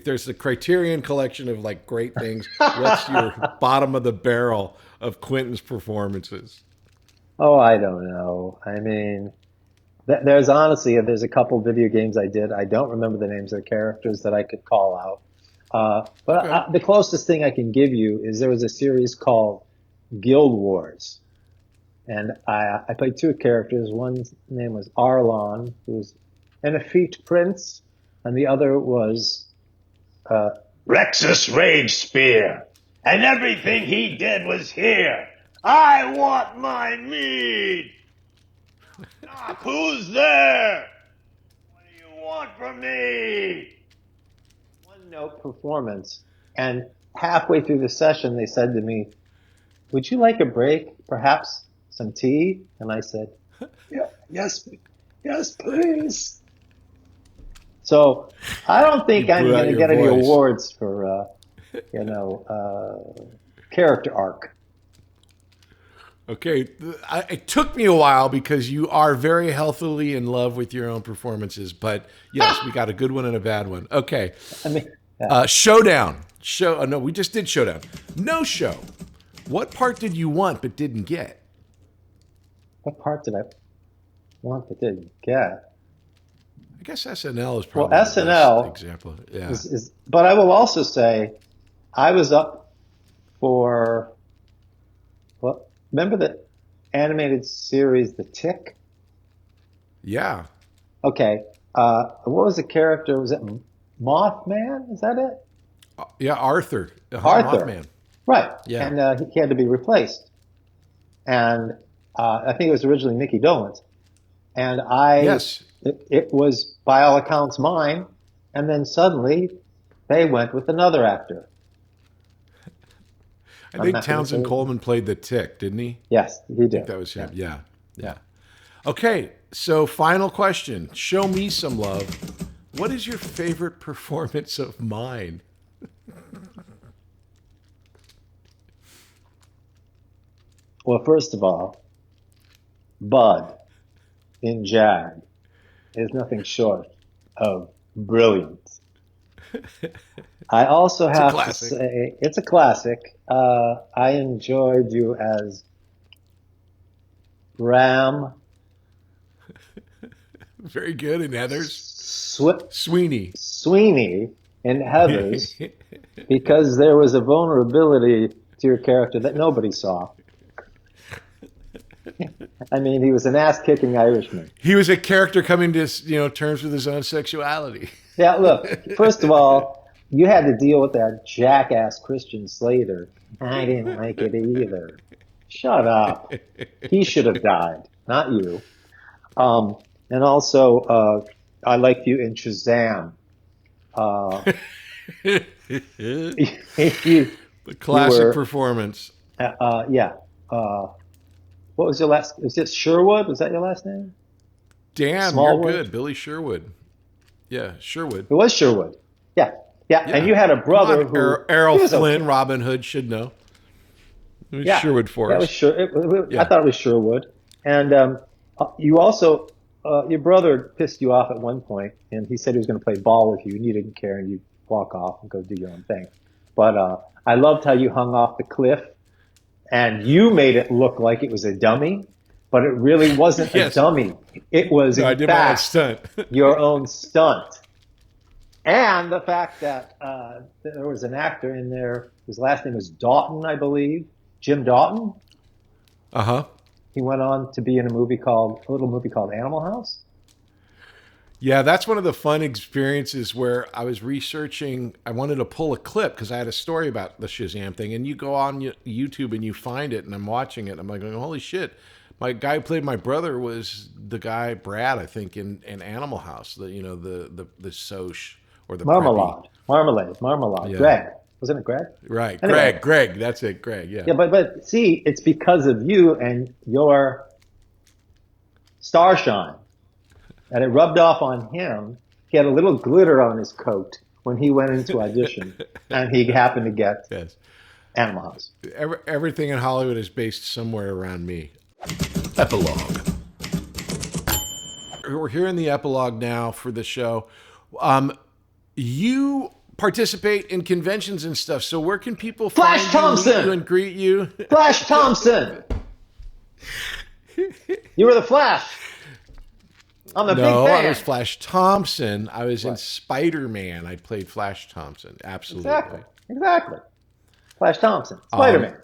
there's the Criterion collection of like great things, what's your bottom of the barrel of Quinton's performances? Oh, I don't know. I mean, there's honestly, there's a couple video games I did. I don't remember the names of the characters that I could call out. But Okay. the closest thing I can give you is there was a series called Guild Wars. And I played two characters. One's name was Arlon, who was an effete prince, and the other was Rexus Rage Spear. And everything he did was here. I want my meat. Doc, who's there? What do you want from me? One note performance. And halfway through the session, they said to me, would you like a break? Perhaps some tea? And I said, Yeah, yes, please. so I don't think I'm blew out going to your get any voice. awards for, character arc. Okay, it took me a while because you are very healthily in love with your own performances, but yes, we got a good one and a bad one. Okay, I mean, Showdown. No, we just did Showdown. No show. What part did you want but didn't get? what part did I want but didn't get? I guess SNL is Well, probably the SNL best example. Yeah. But I will also say, I was up for, well, remember the animated series, The Tick? Yeah. Okay. What was the character? Was it Mothman? Is that it? Yeah, Arthur. Arthur. Mothman. Right. Yeah. And he had to be replaced. And I think it was originally Mickey Dolenz. And Yes. it was by all accounts mine. And then suddenly they went with another actor. I think not gonna Townsend say- Coleman played the Tick, didn't he? Yes, he I think did. that was him. Yeah. Okay, so final question. Show me some love. What is your favorite performance of mine? Well, first of all, Bud in Jag is nothing short of brilliant. I also have to classic. say, it's a classic. I enjoyed you as Ram Very good. And Heather's Sweeney Sweeney. in Heathers because there was a vulnerability to your character that nobody saw. I mean, he was an ass-kicking Irishman. He was a character coming to terms with his own sexuality. Yeah, look, first of all, you had to deal with that jackass Christian Slater. I didn't like it either. Shut up. He should have died, not you. And also, I liked you in Shazam. The classic were- performance. Yeah. What was your last? Was it Sherwood? Was that your last name? Damn, Smallwood? you're good. Billy Sherwood. Yeah, Sherwood. It was Sherwood. Yeah. And you had a brother who Errol he was Flynn, okay. Robin Hood should know. It was Yeah. Sherwood for Yeah, it us. was sure. Yeah. I thought it was Sherwood. And you also, your brother pissed you off at one point, and he said he was going to play ball with you, and you didn't care, and you walk off and go do your own thing. But I loved how you hung off the cliff, and you made it look like it was a dummy, but it really wasn't Yes. a dummy. It was, No, I in did my own fact, stunt. your own stunt. And the fact that there was an actor in there, his last name was Doughton, I believe, Jim Doughton. Uh-huh. He went on to be in a little movie called Animal House. Yeah, that's one of the fun experiences where I was researching. I wanted to pull a clip because I had a story about the Shazam thing, and you go on YouTube and you find it, and I'm watching it. And I'm like, holy shit! My guy who played my brother was the guy Brad, I think, in Animal House. The Soch or the Marmalade. Yeah. Greg, wasn't it Greg? Preppy. Right, Anyway. Greg. That's it, Greg. Yeah. Yeah, but see, it's because of you and your starshine that it rubbed off on him. He had a little glitter on his coat when he went into audition, and he happened to get Yes. Animal House. Everything in Hollywood is based somewhere around me. Epilogue. We're here in the epilogue now for the show. You participate in conventions and stuff. So where can people Flash find Thompson! you and greet you? Flash Thompson. You were the Flash. I'm a big No, fan. I was Flash Thompson. I was in Spider-Man. I played Flash Thompson. Absolutely. Exactly. Flash Thompson, Spider-Man,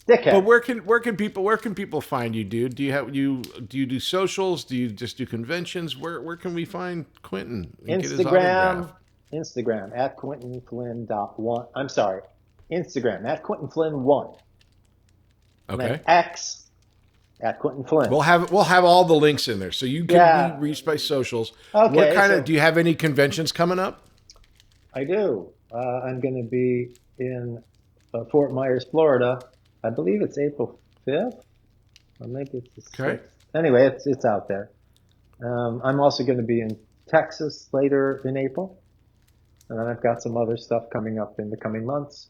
dickhead. But where can people find you, dude? Do you do socials? Do you just do conventions? Where can we find Quinton? And get his autograph? Instagram at QuintonFlynn.1. I'm sorry, Instagram at QuintonFlynn1. And Okay. then X at Quinton Flynn. We'll have all the links in there, so you can be reached by socials. Okay, What kind of? Do you have any conventions coming up? I do. I'm going to be in Fort Myers, Florida. I believe it's April 5th, or maybe it's the 6th. Okay. Anyway, it's out there. I'm also going to be in Texas later in April, and then I've got some other stuff coming up in the coming months.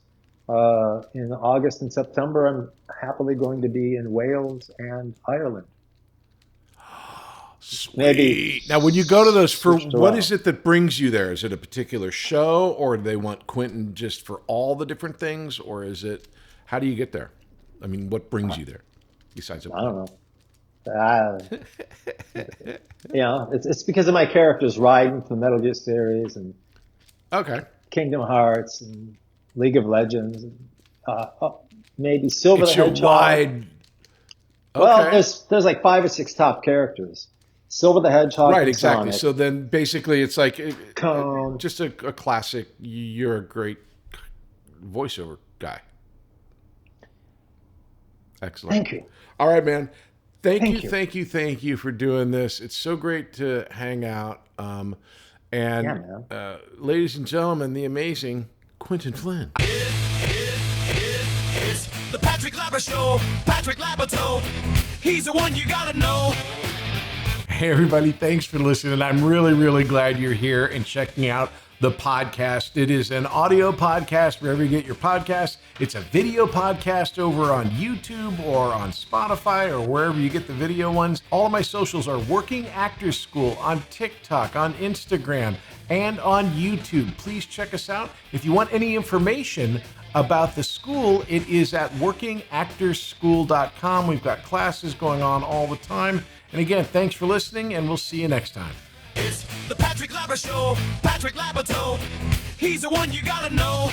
In August and September, I'm happily going to be in Wales and Ireland. Sweet. Maybe Now, when you go to those, switched what around. is it that brings you there? Is it a particular show, or do they want Quinton just for all the different things, or is it? How do you get there? I mean, what brings you there? Besides, I don't know. It's because of my characters, Raiden from the Metal Gear series, and okay, Kingdom Hearts, and League of Legends, and, maybe Silver it's the your Hedgehog. wide. Well, Okay. there's like 5 or 6 top characters. Silver the Hedgehog, Right, and exactly. Sonic. So then, basically, it's like Cone. just a classic. You're a great voiceover guy. Excellent. Thank you. All right, man. Thank Thank you for doing this. It's so great to hang out. man. Ladies and gentlemen, the amazing Quinton Flynn. It's the Patrick Labyorteaux, Patrick Labyorteaux. He's the one you gotta know. Hey, everybody. Thanks for listening. I'm really, really glad you're here and checking out the podcast. It is an audio podcast wherever you get your podcasts. It's a video podcast over on YouTube or on Spotify or wherever you get the video ones. All of my socials are Working Actors School on TikTok, on Instagram, and on YouTube. Please check us out. If you want any information about the school, it is at workingactorsschool.com. We've got classes going on all the time. And again, thanks for listening, and we'll see you next time. It's the Patrick Labyorteaux, Patrick Labyorteaux. He's the one you gotta know.